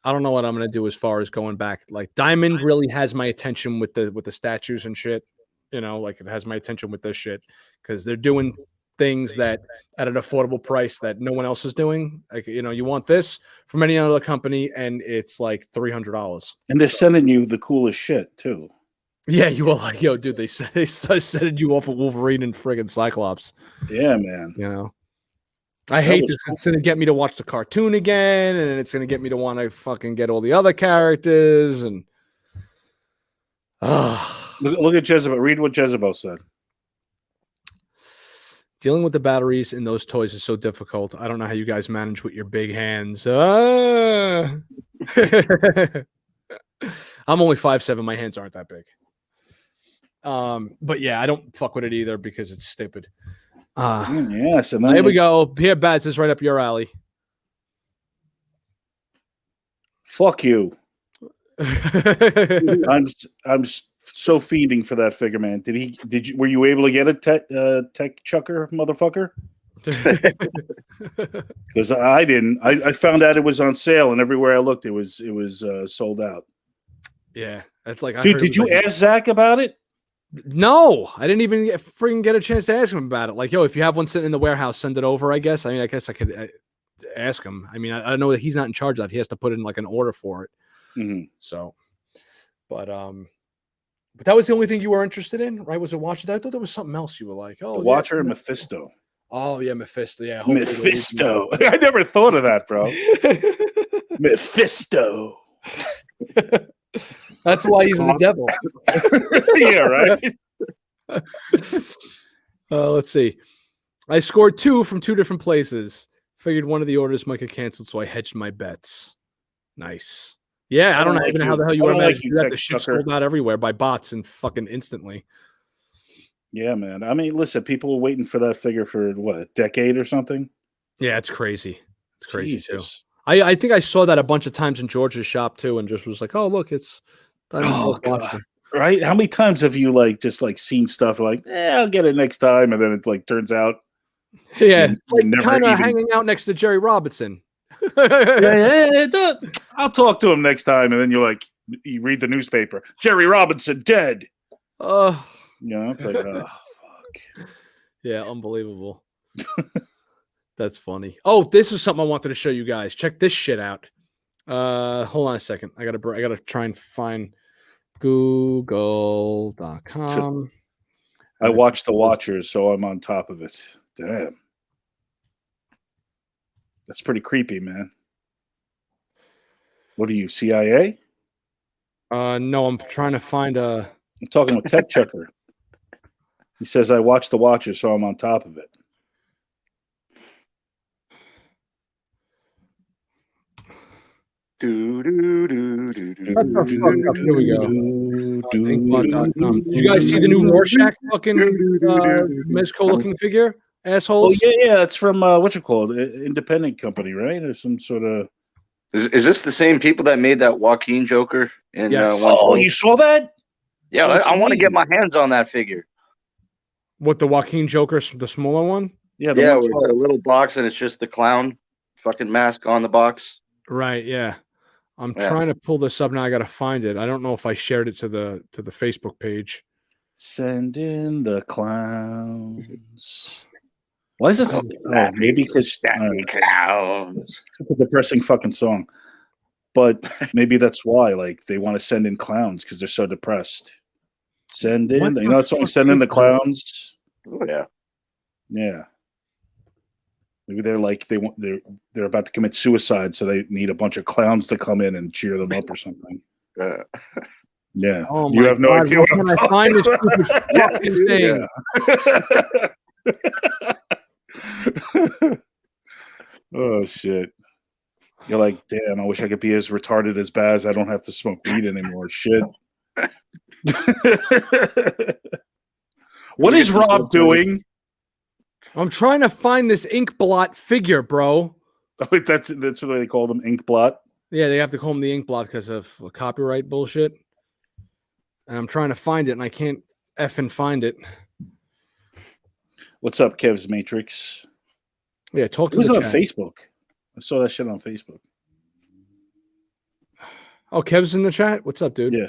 I don't know what I'm gonna do as far as going back. Like, Diamond really has my attention with the statues and shit. Like, it has my attention with this shit because they're doing things that at an affordable price that no one else is doing. Like, you want this from any other company, and it's like $300. and they're sending you the coolest shit too. Yeah, you will like, yo, dude. They sending you off of Wolverine and friggin' Cyclops. Yeah, man. I hate this. Cool. It's going to get me to watch the cartoon again, and it's going to get me to want to fucking get all the other characters. And look at Jezebel. Read what Jezebel said. Dealing with the batteries in those toys is so difficult. I don't know how you guys manage with your big hands. I'm only 5'7". My hands aren't that big. But yeah, I don't fuck with it either because it's stupid. Yes, and here we go. Here, Baz, is right up your alley. Fuck you. I'm so fiending for that figure, man. Were you able to get a tech chucker, motherfucker? Because I didn't. I found out it was on sale, and everywhere I looked, it was sold out. Yeah, that's like. Dude, did you ask Zach about it? No, I didn't even freaking get a chance to ask him about it. Like, yo, if you have one sitting in the warehouse, send it over. I guess. I mean, I guess I could. ask him. I mean, I know that he's not in charge of that. He has to put in like an order for it. Mm-hmm. So, but that was the only thing you were interested in, right? Was it Watcher? I thought there was something else you were like, oh, The Watcher and Mephisto. Oh yeah, Mephisto. Yeah, Mephisto. I never thought of that, bro. Mephisto. That's why he's the devil. Yeah, right. Let's see. I scored 2 from 2 different places. Figured one of the orders might get canceled, so I hedged my bets. Nice. Yeah, I don't know even how the hell you would imagine that. The shit sold out everywhere by bots and fucking instantly. Yeah, man. I mean, listen, people were waiting for that figure for what, a decade or something? Yeah, it's crazy. It's crazy too. Jesus. I think I saw that a bunch of times in George's shop too, and just was like, oh look, it's God. Right? How many times have you just seen stuff like, I'll get it next time, and then it like turns out, yeah, like kind of hanging out next to Jerry Robinson. I'll talk to him next time, and then you read the newspaper, Jerry Robinson dead. It's like, oh fuck. Yeah, unbelievable. That's funny. Oh, this is something I wanted to show you guys. Check this shit out. Hold on a second. I gotta try and find Google.com. I watched The Watchers, so I'm on top of it. Damn. That's pretty creepy, man. What are you, CIA? No, I'm trying to find a. I'm talking with Tech Checker. He says I watched The Watchers, so I'm on top of it. Here we go. Did you guys see the new Rorschach fucking Mezco looking figure? Assholes. Oh yeah, it's from what you call it, independent company, right? Or some sort of. Is this the same people that made that Joaquin Joker? Yes. You saw that? Yeah, I want to get my hands on that figure. What, the Joaquin Joker, the smaller one? Yeah, with a little box and it's just the clown fucking mask on the box. Right. Yeah. I'm trying to pull this up now. I got to find it. I don't know if I shared it to the Facebook page. Send in the clowns. Why is this? Maybe because clowns. It's a depressing fucking song. But maybe that's why, they want to send in clowns because they're so depressed. Send in, that song, Send in the Clowns. Oh yeah, yeah. Maybe they're they're about to commit suicide, so they need a bunch of clowns to come in and cheer them up or something. Yeah. Oh you have no God, idea what I'm talking find this stupid fucking thing. Oh shit. You're like, damn, I wish I could be as retarded as Baz. I don't have to smoke weed anymore. Shit. What is Rob doing? I'm trying to find this ink blot figure, bro. Oh, that's what they call them, ink blot. Yeah, they have to call them the ink blot because of copyright bullshit. And I'm trying to find it, and I can't effing find it. What's up, Kev's Matrix? Yeah, talk to me. It was on chat. Facebook. I saw that shit on Facebook. Oh, Kev's in the chat. What's up, dude? Yeah.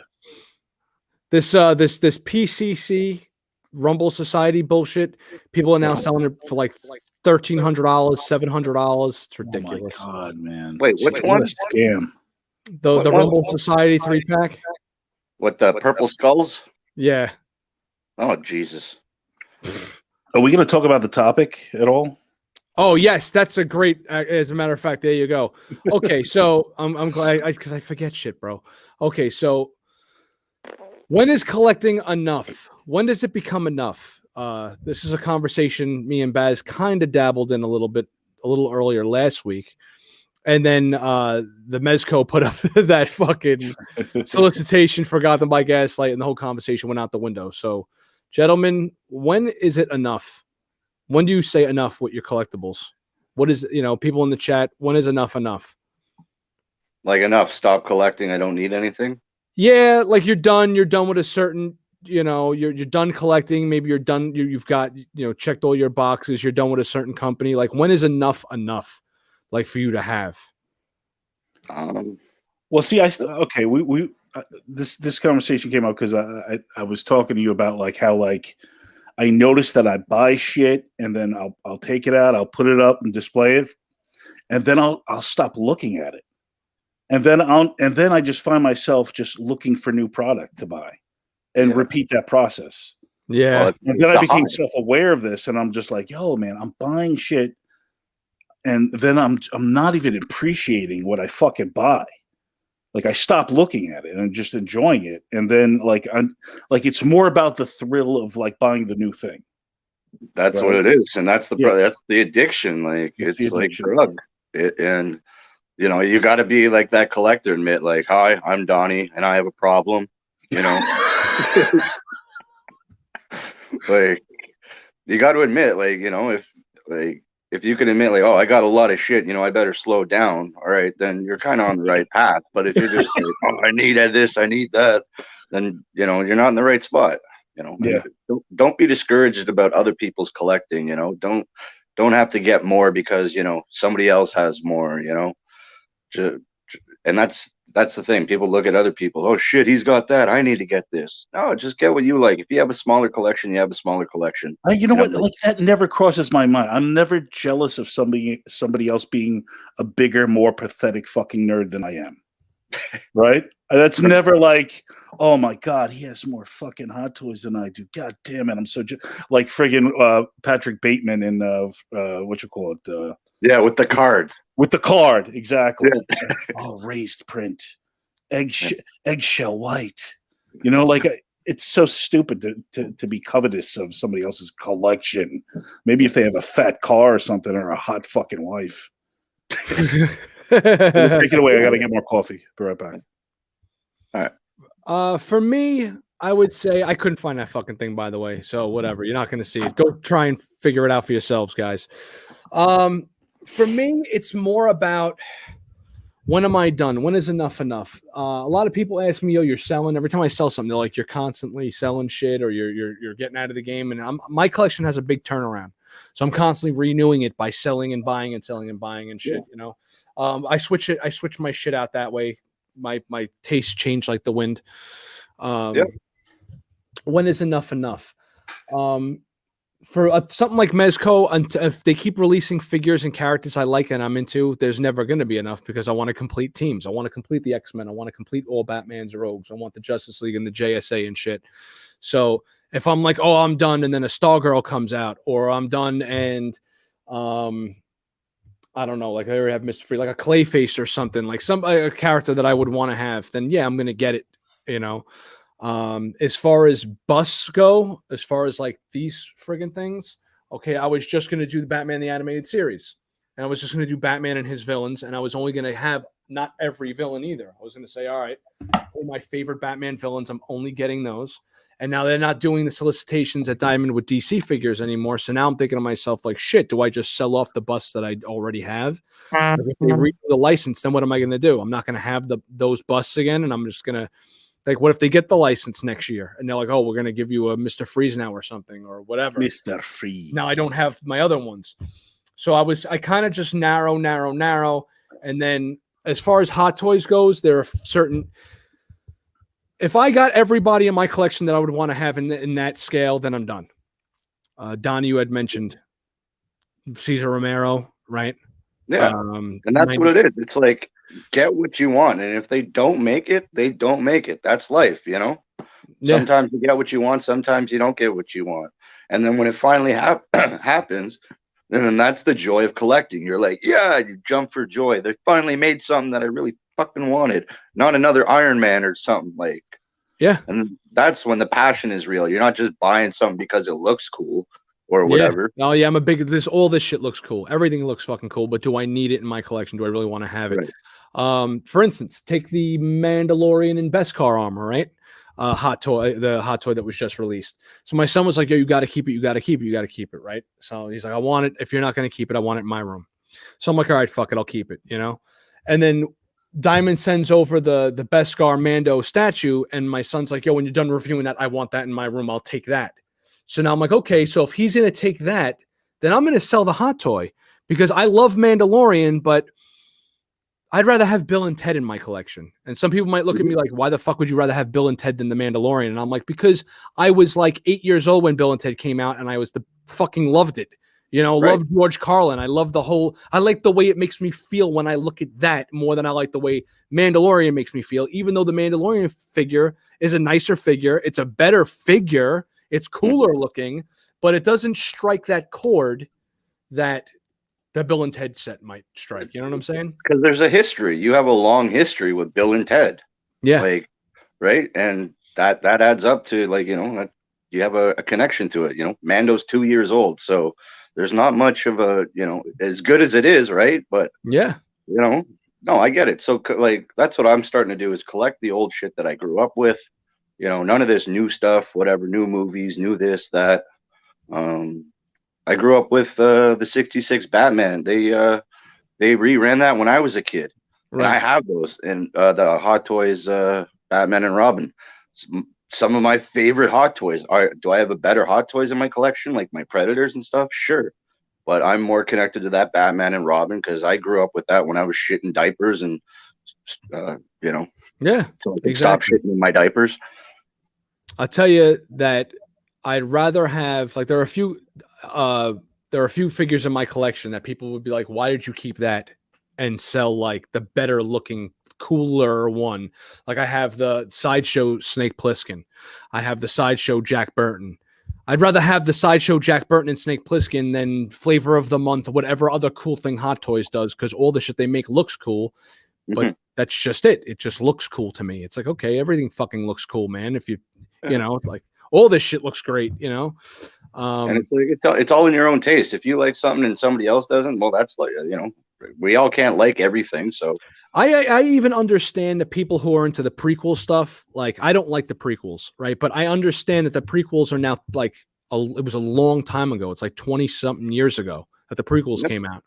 This PCC Rumble Society bullshit. People are now selling it for like $1,300, $700. It's ridiculous. Oh my God, man! Wait, which one? What a scam. The Rumble Society 3-pack. What, the purple skulls? Yeah. Oh Jesus. Are we going to talk about the topic at all? Oh yes, that's a great. As a matter of fact, there you go. Okay, so I'm glad because I forget shit, bro. Okay, so when is collecting enough? When does it become enough? This is a conversation me and Baz kind of dabbled in a little earlier last week, and then the Mezco put up that fucking solicitation for Gotham by Gaslight, and the whole conversation went out the window. So, gentlemen, when is it enough? When do you say enough with your collectibles? What is, people in the chat, when is enough enough? Like enough, stop collecting. I don't need anything. Yeah, like you're done with a certain, you're done collecting. Maybe you're done. You've got, checked all your boxes. You're done with a certain company. Like when is enough, like for you to have? Well, see, we this conversation came up because I was talking to you about like how like I noticed that I buy shit and then I'll take it out, I'll put it up and display it, and then I'll stop looking at it, and then I just find myself just looking for new product to buy, and repeat that process. Yeah. And then I became self-aware of this, and I'm just like, yo, man, I'm buying shit, and then I'm not even appreciating what I fucking buy. Like, I stop looking at it and just enjoying it, and then like it's more about the thrill of like buying the new thing. That's what it is, and that's the addiction. Like it's like drug, and you know, you got to be like that collector, admit like, hi, I'm Donnie, and I have a problem. You know, like you got to admit, like, you know, if you can admit like, oh, I got a lot of shit, you know, I better slow down. All right, then you're kind of on the right path. But if you're just like, oh, I need this, I need that, then, you know, you're not in the right spot. You know, don't be discouraged about other people's collecting. You know, don't have to get more because, you know, somebody else has more. You know, and that's the thing. People look at other people. Oh shit, he's got that. I need to get this. No, just get what you like. If you have a smaller collection, you have a smaller collection. You know what? Like, that never crosses my mind. I'm never jealous of somebody else being a bigger, more pathetic fucking nerd than I am. Right? That's never like, oh my god, he has more fucking Hot Toys than I do. God damn it, I'm so like friggin' Patrick Bateman in what you call it? Yeah, with the cards. With the card, exactly. Yeah. Oh, raised print, eggshell white. You know, like, it's so stupid to be covetous of somebody else's collection. Maybe if they have a fat car or something, or a hot fucking wife. Take it away. I got to get more coffee. Be right back. All right. For me, I would say I couldn't find that fucking thing, by the way. So whatever, you're not going to see it. Go try and figure it out for yourselves, guys. For me, it's more about, when am I done? When is enough enough? A lot of people ask me, yo, you're selling. Every time I sell something, they're like, you're constantly selling shit, or you're getting out of the game. And my collection has a big turnaround. So I'm constantly renewing it by selling and buying and selling and buying and shit, you know. I switch my shit out that way. My tastes change like the wind. When is enough enough? For something like Mezco, if they keep releasing figures and characters I like and I'm into, there's never going to be enough, because I want to complete teams. I want to complete the X-Men. I want to complete all Batman's rogues. I want the Justice League and the JSA and shit. So if I'm like, oh, I'm done, and then a Stargirl comes out, or I'm done and I don't know, like I already have Mr. Free, like a Clayface or something, like a character that I would want to have, then yeah, I'm going to get it, you know. As far as busts go, as far as like these friggin' things, okay, I was just going to do the Batman the Animated Series, and I was just going to do Batman and his villains, and I was only going to have not every villain either. I was going to say, all right, all my favorite Batman villains, I'm only getting those. And now they're not doing the solicitations at Diamond with DC figures anymore. So now I'm thinking to myself, like, shit, do I just sell off the busts that I already have? Like, if they read the license, then what am I going to do? I'm not going to have those busts again, and I'm just going to, like, what if they get the license next year and they're like, oh, we're going to give you a Mr. Freeze now or something or whatever. Mr. Freeze. Now I don't have my other ones. So I kind of just narrow. And then as far as Hot Toys goes, there are certain, if I got everybody in my collection that I would want to have in that scale, then I'm done. Donnie, you had mentioned Cesar Romero, right? Yeah. And that's what it is. It's like, get what you want, and if they don't make it, they don't make it. That's life, you know. Yeah. Sometimes you get what you want, sometimes you don't get what you want, and then when it finally happens, then that's the joy of collecting. You're like, yeah, you jump for joy. They finally made something that I really fucking wanted, not another Iron Man or something, like. Yeah. And that's when the passion is real. You're not just buying something because it looks cool or whatever. Oh yeah, I'm a big, all this shit looks cool. Everything looks fucking cool, but do I need it in my collection? Do I really want to have it? Right. For instance, take the Mandalorian and Bhaskar armor, right? The hot toy that was just released. So my son was like, yo, you got to keep it. You got to keep it. Right. So he's like, I want it. If you're not going to keep it, I want it in my room. So I'm like, all right, fuck it. I'll keep it, you know? And then Diamond sends over the Bhaskar Mando statue. And my son's like, yo, when you're done reviewing that, I want that in my room. I'll take that. So now I'm like, okay, so if he's going to take that, then I'm going to sell the hot toy, because I love Mandalorian, but I'd rather have Bill and Ted in my collection. And some people might look at me like, why the fuck would you rather have Bill and Ted than the Mandalorian? And I'm like, because I was like 8 years old when Bill and Ted came out, and I was fucking loved it. You know, Right. love George Carlin. I love I like the way it makes me feel when I look at that more than I like the way Mandalorian makes me feel, even though the Mandalorian figure is a nicer figure. It's a better figure. It's cooler looking, but it doesn't strike that chord that the Bill and Ted set might strike. You know what I'm saying? Because there's a history. You have a long history with Bill and Ted. Yeah. Like, right? And that adds up to, like, that you have a connection to it. Mando's 2 years old, so there's not much of a, as good as it is, right? But yeah, no, I get it. So like, that's what I'm starting to do, is collect the old shit that I grew up with. None of this new stuff, whatever, new movies, new this, that. I grew up with the '66 Batman. They reran that when I was a kid, and I have those. And the Hot Toys Batman and Robin. Some of my favorite Hot Toys are. Do I have a better Hot Toys in my collection, like my Predators and stuff? Sure, but I'm more connected to that Batman and Robin because I grew up with that when I was shitting diapers, and yeah, so I could stop shitting in my diapers. I'll tell you that I'd rather have, like, there are a few figures in my collection that people would be like, why did you keep that and sell like the better looking, cooler one? Like, I have the Sideshow Snake Plissken. I have the Sideshow Jack Burton. I'd rather have the Sideshow Jack Burton and Snake Plissken than Flavor of the Month, whatever other cool thing Hot Toys does, because all the shit they make looks cool, but that's just it. It just looks cool to me. It's like, okay, everything fucking looks cool, man. If it's like, all this shit looks great, and it's like, it's all in your own taste. If you like something and somebody else doesn't, well, that's like, we all can't like everything. So I even understand the people who are into the prequel stuff. Like, I don't like the prequels, right? But I understand that the prequels are now like it was a long time ago. It's like 20 something years ago that the prequels came out.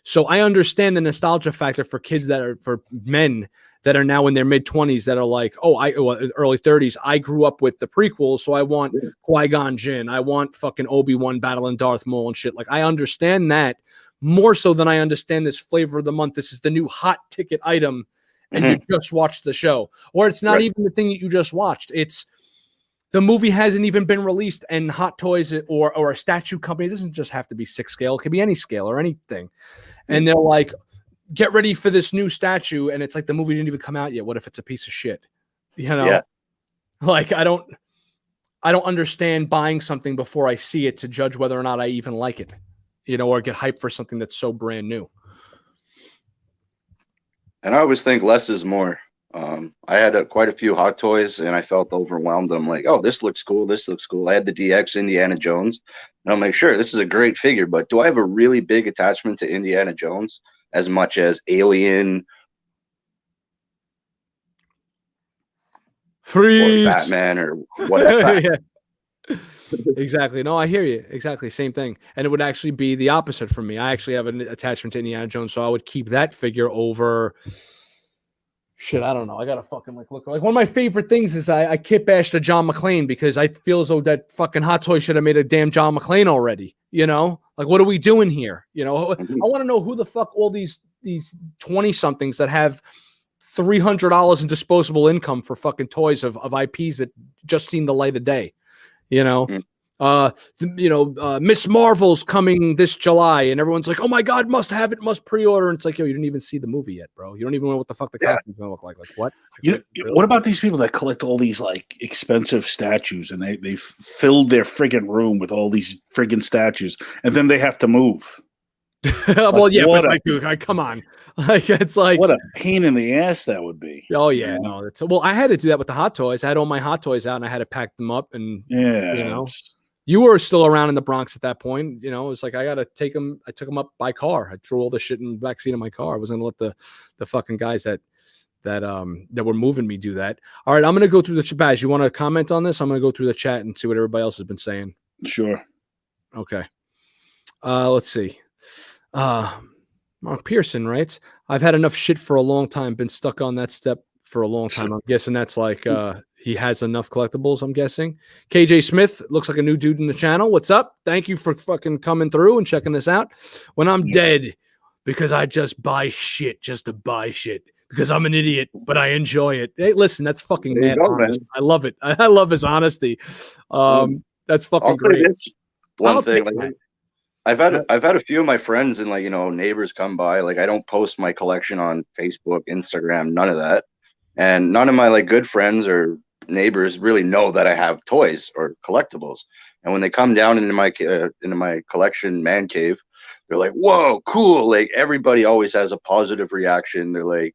So I understand the nostalgia factor for kids for men that are now in their mid 20s that are like, early 30s. I grew up with the prequels, so I want Qui-Gon Jinn. I want fucking Obi-Wan battling Darth Maul and shit. Like, I understand that more so than I understand this Flavor of the Month. This is the new hot ticket item, and you just watched the show. Or it's not even the thing that you just watched. It's the movie hasn't even been released, and Hot Toys or a statue company, it doesn't just have to be 6 scale. It could be any scale or anything. And they're like, get ready for this new statue. And it's like, the movie didn't even come out yet. What if it's a piece of shit? Yeah. Like, I don't understand buying something before I see it to judge whether or not I even like it, or get hyped for something that's so brand new. And I always think less is more. I had quite a few Hot Toys, and I felt overwhelmed. I'm like, oh, this looks cool. This looks cool. I had the DX Indiana Jones, and I'm like, sure, this is a great figure, but do I have a really big attachment to Indiana Jones as much as Alien, Freeze, or Batman, or whatever? Yeah. Exactly. No, I hear you. Exactly. Same thing. And it would actually be the opposite for me. I actually have an attachment to Indiana Jones, so I would keep that figure over. Shit, I don't know. I gotta fucking look. Like, one of my favorite things is I kit bashed a John McClane because I feel as though that fucking Hot Toy should have made a damn John McClane already. Like, what are we doing here? I want to know who the fuck all these 20 somethings that have $300 in disposable income for fucking toys of IPs that just seen the light of day. Miss Marvel's coming this July, and everyone's like, oh my god, must have it, must pre-order. And it's like, yo, you didn't even see the movie yet, bro. You don't even know what the fuck the costume's gonna look like. Like, what? Really? What about these people that collect all these like expensive statues, and they've filled their friggin' room with all these friggin' statues, and then they have to move? Well, yeah, but like, dude, come on. Like, it's like, what a pain in the ass that would be. Oh yeah, no. Well, I had to do that with the Hot Toys. I had all my Hot Toys out, and I had to pack them up. And you were still around in the Bronx at that point. It was like, I gotta take them. I took them up by car. I threw all the shit in the backseat of my car. I wasn't gonna let the fucking guys that were moving me do that. All right, I'm gonna go through the chat. Baz, you want to comment on this? I'm gonna go through the chat and see what everybody else has been saying. Sure. Okay. Let's see. Mark Pearson writes, I've had enough shit for a long time, been stuck on that step for a long time. I'm guessing that's like he has enough collectibles, I'm guessing. KJ Smith looks like a new dude in the channel. What's up? Thank you for fucking coming through and checking this out. When I'm dead, because I just buy shit just to buy shit. Because I'm an idiot, but I enjoy it. Hey, listen, that's fucking mad honest. I love it. I love his honesty. That's fucking great. One thing, I've had a few of my friends and like neighbors come by. Like I don't post my collection on Facebook, Instagram, none of that, and none of my like good friends or neighbors really know that I have toys or collectibles. And when they come down into my collection man cave, they're like, "Whoa, cool!" Like everybody always has a positive reaction. They're like,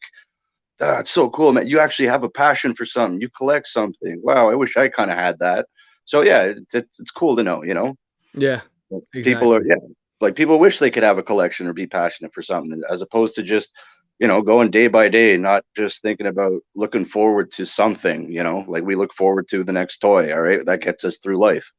"That's so cool, man! You actually have a passion for something. You collect something. Wow, I wish I kind of had that." So yeah, it's cool to know. Yeah, People are exactly. like people wish they could have a collection or be passionate for something as opposed to just going day by day, not just thinking about looking forward to something. Like we look forward to the next toy. All right, that gets us through life.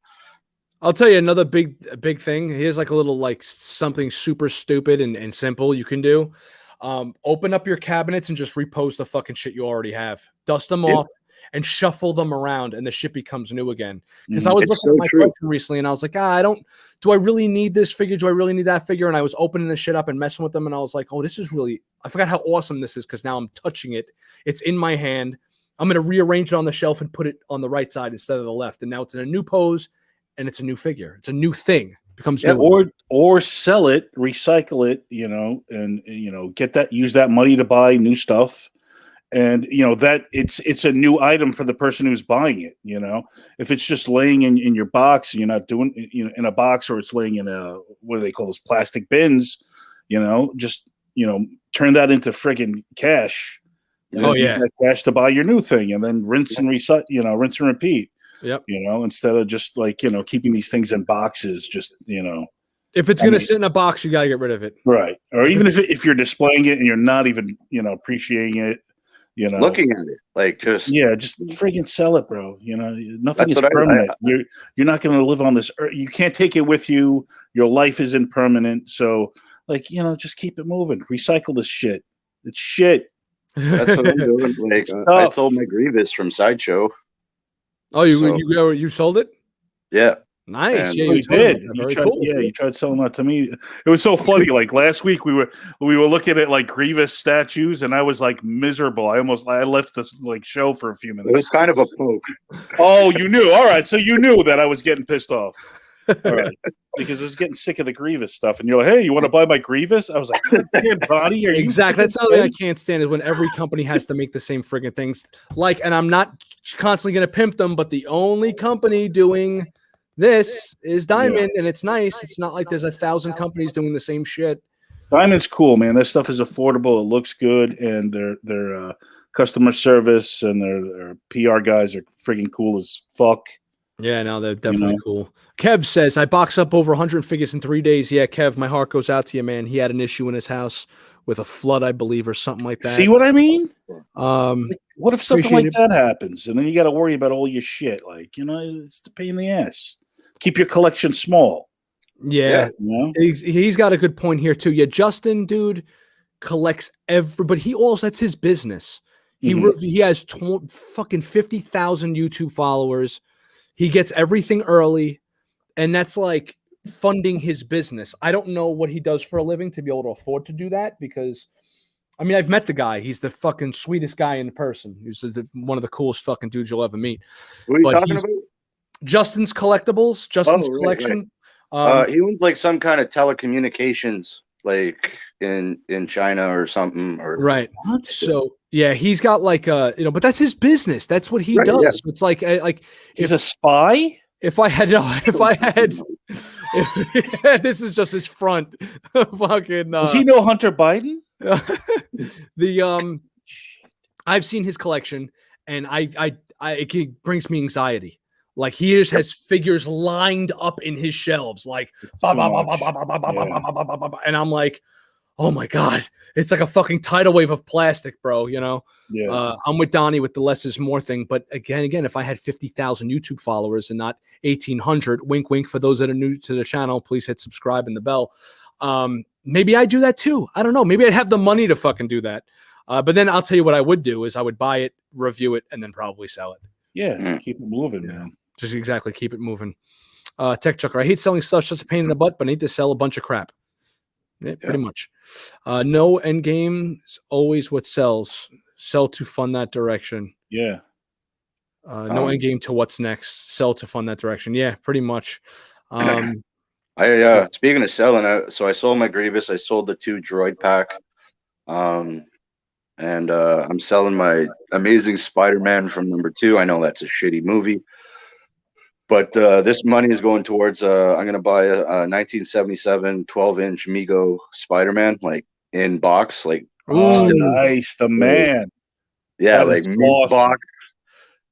I'll tell you another big thing. Here's like a little like something super stupid and simple you can do. Open up your cabinets and just repose the fucking shit you already have. Dust them Yeah. off and shuffle them around, and the shit becomes new again. Because I was It's looking so at my true. collection recently, and I was like, do I really need this figure? Do I really need that figure? And I was opening the shit up and messing with them, and I was like, oh, this is really. I forgot how awesome this is because now I'm touching it. It's in my hand. I'm gonna rearrange it on the shelf and put it on the right side instead of the left, and now it's in a new pose. And it's a new figure. It's a new thing. It becomes new. Or sell it, recycle it, and use that money to buy new stuff. And that it's a new item for the person who's buying it. If it's just laying in your box, and you're not doing in a box, or it's laying in a, what do they call those, plastic bins, just turn that into friggin' cash. Oh use yeah, that cash to buy your new thing, and then rinse and repeat. yep. Instead of just like, keeping these things in boxes, just, If it's gonna sit in a box, you gotta get rid of it. right. Or even if you're displaying it and you're not even, appreciating it, Looking at it, like just freaking sell it, bro. Nothing That's is what permanent. You're not going to live on this earth. You can't take it with you. Your life is impermanent. So like, just keep it moving. Recycle this shit. It's shit. that's what I'm doing. Like I sold my Grievous from Sideshow. Oh, you sold it? Yeah. Nice. And Yeah, you did. Very cool. Yeah, you tried selling that to me. It was so funny. Like last week, we were looking at like Grievous statues, and I was like miserable. I left the like show for a few minutes. It was kind of a poke. Oh, you knew. All right, so you knew that I was getting pissed off. All right, because I was getting sick of the Grievous stuff, and you're like, "Hey, you want to buy my Grievous?" I was like, "Body, are you exactly?" That's something I can't stand is when every company has to make the same friggin' things. Like, and I'm not constantly going to pimp them, but the only company doing this is Diamond, and it's nice. It's not like there's 1,000 companies doing the same shit. Diamond's cool, man. Their stuff is affordable. It looks good, and their customer service and their PR guys are freaking cool as fuck. Yeah, no, they're definitely cool. Kev says, I box up over 100 figures in 3 days. Yeah, Kev, my heart goes out to you, man. He had an issue in his house with a flood, I believe, or something like that. See what I mean? Like, what if something like that happens, and then you got to worry about all your shit? Like, it's a pain in the ass. Keep your collection small. Yeah. He's got a good point here, too. Yeah, Justin, dude, collects but he also, that's his business. He has fucking 50,000 YouTube followers. He gets everything early, and that's like funding his business. I don't know what he does for a living to be able to afford to do that because, I mean, I've met the guy. He's the fucking sweetest guy in person. He's one of the coolest fucking dudes you'll ever meet. What are you talking about? Justin's Collectibles, Justin's collection. Right. He owns like some kind of telecommunications, like in China or something. Or right. So yeah, he's got like but that's his business. That's what he does. Yeah. It's like he's a spy. This is just his front. Fucking. Does he know Hunter Biden? I've seen his collection, and it brings me anxiety. Like he just has figures lined up in his shelves, like, and I'm like, oh my God, it's like a fucking tidal wave of plastic, bro. Yeah. I'm with Donnie with the less is more thing. But again, if I had 50,000 YouTube followers and not 1,800, wink, wink. For those that are new to the channel, please hit subscribe and the bell. Maybe I do that too. I don't know. Maybe I'd have the money to fucking do that. But then I'll tell you what I would do is I would buy it, review it, and then probably sell it. Yeah, keep it moving, man. Just exactly keep it moving. Tech Chucker, I hate selling stuff, just a pain in the butt, but I need to sell a bunch of crap. Yeah, pretty much. No end game is always what sells. Sell to fund that direction. Yeah. No end game to what's next. Sell to fund that direction. Yeah, pretty much. Speaking of selling, so I sold my Grievous. I sold the 2 droid pack. And I'm selling my Amazing Spider-Man from #2. I know that's a shitty movie, but this money is going towards. I'm gonna buy a 1977 12-inch Mego Spider-Man, like in box, like Oh, Ooh. nice, the man. yeah, That like is mid awesome. box.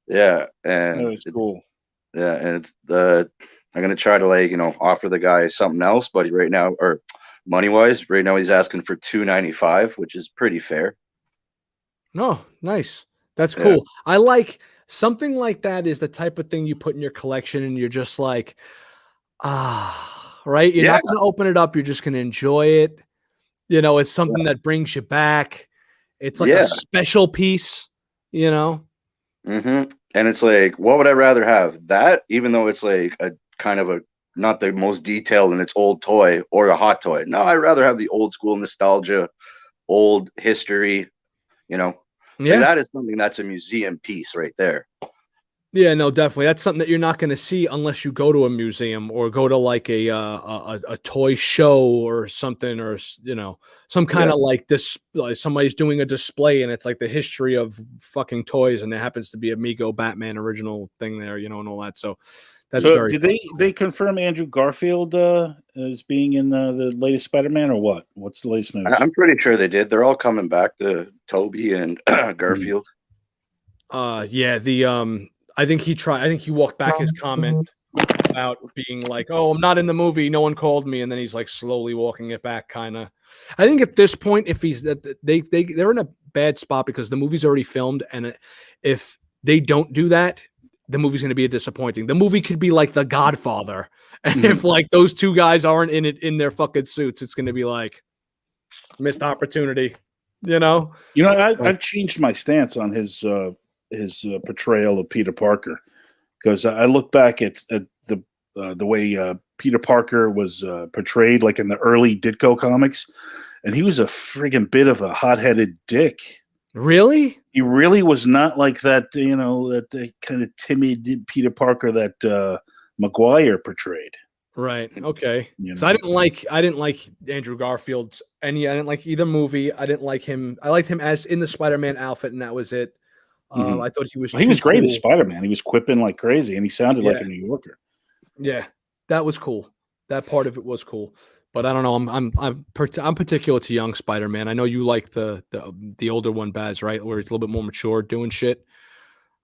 Yeah, That and is cool. yeah, and it's the. I'm gonna try to offer the guy something else, but right now, or money wise, right now he's asking for $295, which is pretty fair. Oh, nice. That's Yeah. cool. I like something like that is the type of thing you put in your collection and you're just like, right? You're Yeah. not going to open it up. You're just going to enjoy it. It's something that brings you back. It's like a Yeah. special piece, Mm-hmm. And it's like, what would I rather have? That, even though it's like a kind of a not the most detailed in its old toy, or a hot toy. No, I'd rather have the old school nostalgia, old history, Like Yeah. that is something that's a museum piece right there. Yeah, no, definitely. That's something that you're not going to see unless you go to a museum or go to like a toy show or something, or some kind of like this. Like somebody's doing a display and it's like the history of fucking toys, and there happens to be a Mego Batman original thing there, and all that. So that's So very. did fucking cool. they confirm Andrew Garfield as being in the latest Spider-Man, or what? What's the latest news? I'm pretty sure they did. They're all coming back to Toby and Garfield. Yeah, I think he walked back his comment about being like, "Oh, I'm not in the movie. No one called me," and then he's like slowly walking it back, kind of. I think at this point, if he's that they're in a bad spot because the movie's already filmed, and if they don't do that, the movie's going to be a disappointing. The movie could be like The Godfather, and if like those 2 guys aren't in it in their fucking suits, it's going to be like missed opportunity. I've changed my stance on his portrayal of Peter Parker, because I look back at the way Peter Parker was portrayed, like in the early Ditko comics, and he was a friggin' bit of a hot-headed dick. Really? He really was not like that, that kind of timid Peter Parker that Maguire portrayed. Right. Okay. So I didn't like Andrew Garfield's I didn't like either movie. I didn't like him. I liked him as in the Spider-Man outfit, and that was it. I thought he was. He was great cool. as Spider-Man. He was quipping like crazy, and he sounded like a New Yorker. Yeah, that was cool. That part of it was cool. But I don't know. I'm particular to young Spider-Man. I know you like the older one, Baz, right? Where it's a little bit more mature, doing shit.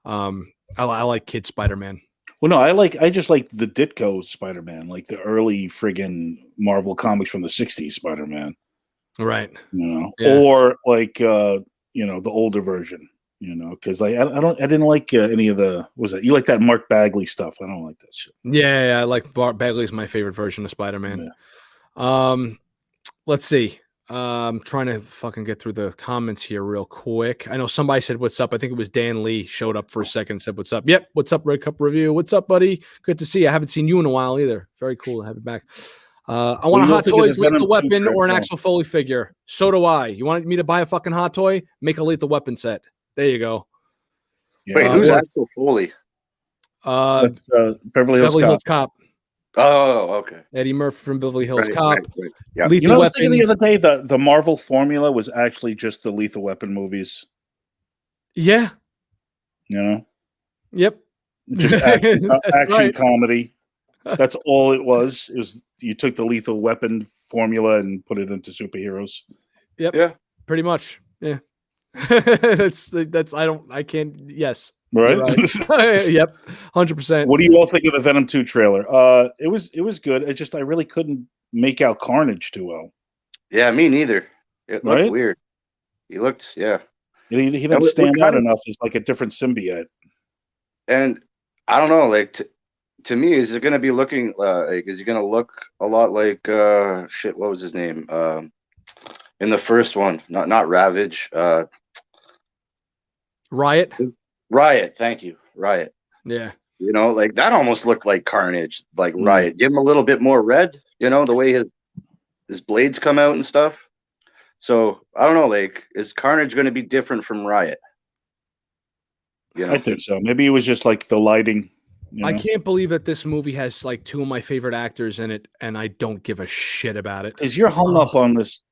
I like kid Spider-Man. Well, no, I just like the Ditko Spider-Man, like the early friggin' Marvel comics from the '60s Spider-Man. Right. Or like the older version. Because I didn't like any of the you like that Mark Bagley stuff? I don't like that shit. Yeah, I like Bagley's my favorite version of Spider-Man. Yeah. Let's see. I'm trying to fucking get through the comments here real quick. I know somebody said what's up. I think it was Dan Lee showed up for a second and said what's up. Yep, what's up, Red Cup Review? What's up, buddy? Good to see you. I haven't seen you in a while either. Very cool to have you back. I want a Hot Toys Lethal Weapon or an Axel Foley figure. So do I. You want me to buy a fucking Hot Toy? Make a Lethal Weapon set. There you go. Wait, who's Axel Foley? That's Beverly Hills Cop. Oh, okay. Eddie Murphy from Beverly Hills Cop. Right. Yeah. I was thinking the other day the Marvel formula was actually just the Lethal Weapon movies. Yeah. Yep. Just action comedy. That's all it was. It was you took the Lethal Weapon formula and put it into superheroes. Yep. Yeah. Pretty much. Yeah. I can't. Yes. Right. Yep. 100%. What do you all think of the Venom 2 trailer? It was good. I really couldn't make out Carnage too well. Yeah, me neither. It looked weird. He looked, yeah. He didn't stand out enough as like a different symbiote. And I don't know, like to me, is it going to be looking is he going to look a lot like what was his name? In the first one, not Ravage. Riot. Riot, thank you. Riot. Yeah. Like that almost looked like Carnage, like Riot. Give him a little bit more red, the way his blades come out and stuff. So I don't know, like, is Carnage going to be different from Riot? I think so. Maybe it was just like the lighting. You I know? can't believe that this movie has like two of my favorite actors in it, and I don't give a shit about it. Because you're hung up on this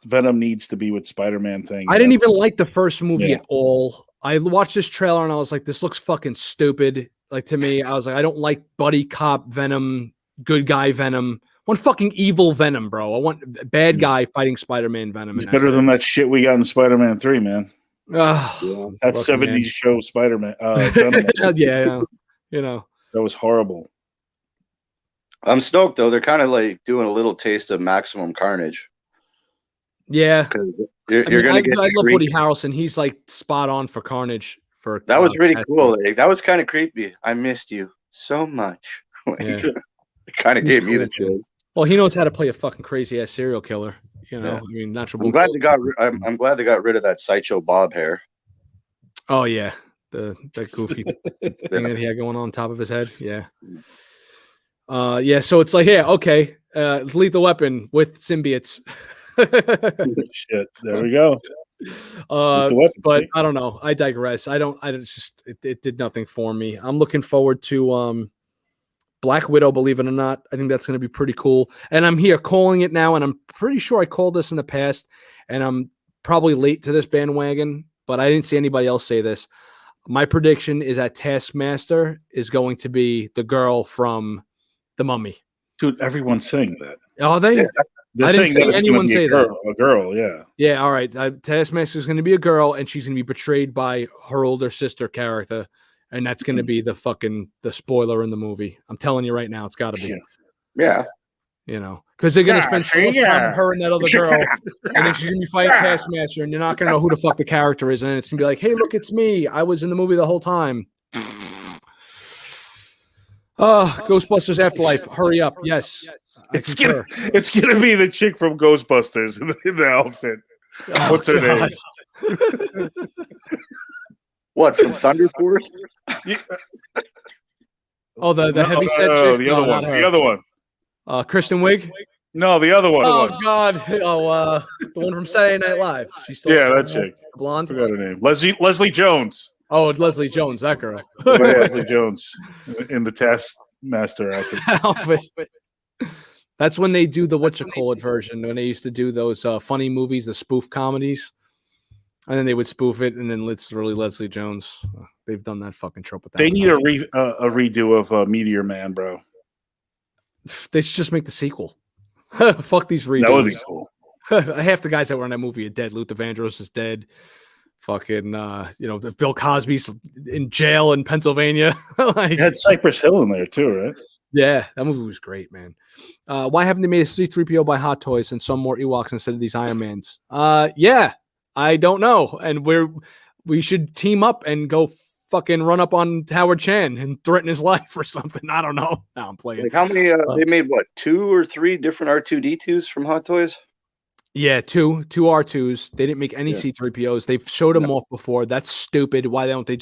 Venom needs to be with Spider-Man thing. I didn't even like the first movie Yeah. at all. I watched this trailer and I was like, this looks fucking stupid. Like, to me, I was like, I don't like buddy cop Venom, good guy Venom. I want fucking evil Venom, bro. I want bad guy fighting Spider-Man Venom. It's better than that shit we got in Spider-Man 3, man. Yeah, That 70s show Spider-Man. Venom. yeah, you know. That was horrible. I'm stoked though. They're kind of like doing a little taste of Maximum Carnage. Yeah. You're gonna get. I love Woody Harrelson. He's like spot on for Carnage. For that was really cool. Like, that was kind of creepy. I missed you so much. Like, Yeah. It kind of gave me the chills. Well, he knows how to play a fucking crazy ass serial killer. You know, Yeah. I mean, natural. I'm glad they got. I'm glad they got rid of that Sideshow Bob hair. Oh yeah, that goofy thing that he had going on top of his head. Yeah. Yeah. So it's like, yeah, okay, Lethal Weapon with symbiotes. Shit. There we go. But I don't know. I digress. It did nothing for me. I'm looking forward to Black Widow, believe it or not. I think that's going to be pretty cool. And I'm here calling it now, and I'm pretty sure I called this in the past, and I'm probably late to this bandwagon, but I didn't see anybody else say this. My prediction is that Taskmaster is going to be the girl from The Mummy. Dude, everyone's saying that. Are they? Yeah. They're saying that it's going to be a girl, yeah. Yeah, all right. Taskmaster is going to be a girl, and she's going to be betrayed by her older sister character, and that's going to be the spoiler in the movie. I'm telling you right now, it's got to be. Yeah. You know, because they're going to spend so much time with her and that other girl, and then she's going to be fighting Taskmaster, and you're not going to know who the fuck the character is, and it's going to be like, hey, look, it's me. I was in the movie the whole time. Ghostbusters Afterlife. Hurry up. Yes. It's gonna be the chick from Ghostbusters in the outfit. What's her name? What, from Thunder Force? Oh, the heavy set chick. The other one. The other one. Kristen Wiig. No, the other one. Oh God. Oh, the one from Saturday Night Live. She's still that chick. Blonde. I forgot her name. Leslie Jones. Oh, it's Leslie Jones. That girl. Leslie Jones in the Taskmaster outfit. That's when they do the whatchamacallit version, when they used to do those funny movies, the spoof comedies. And then they would spoof it, and then literally Leslie Jones. They've done that fucking trope with that. They need a redo of Meteor Man, bro. They should just make the sequel. Fuck these redos. That would be cool. Half the guys that were in that movie are dead. Luther Vandross is dead. Fucking, Bill Cosby's in jail in Pennsylvania. They had Cypress Hill in there too, right? Yeah, that movie was great, man. Why haven't they made a C-3PO by Hot Toys and some more Ewoks instead of these Iron Mans? Yeah, I don't know. And we should team up and go fucking run up on Howard Chan and threaten his life or something. I don't know. No, I'm playing. Like how many? They made what, 2 or 3 different R2D2s from Hot Toys? Yeah, two R2s. They didn't make any C-3POs. They've showed them off before. That's stupid. Why don't they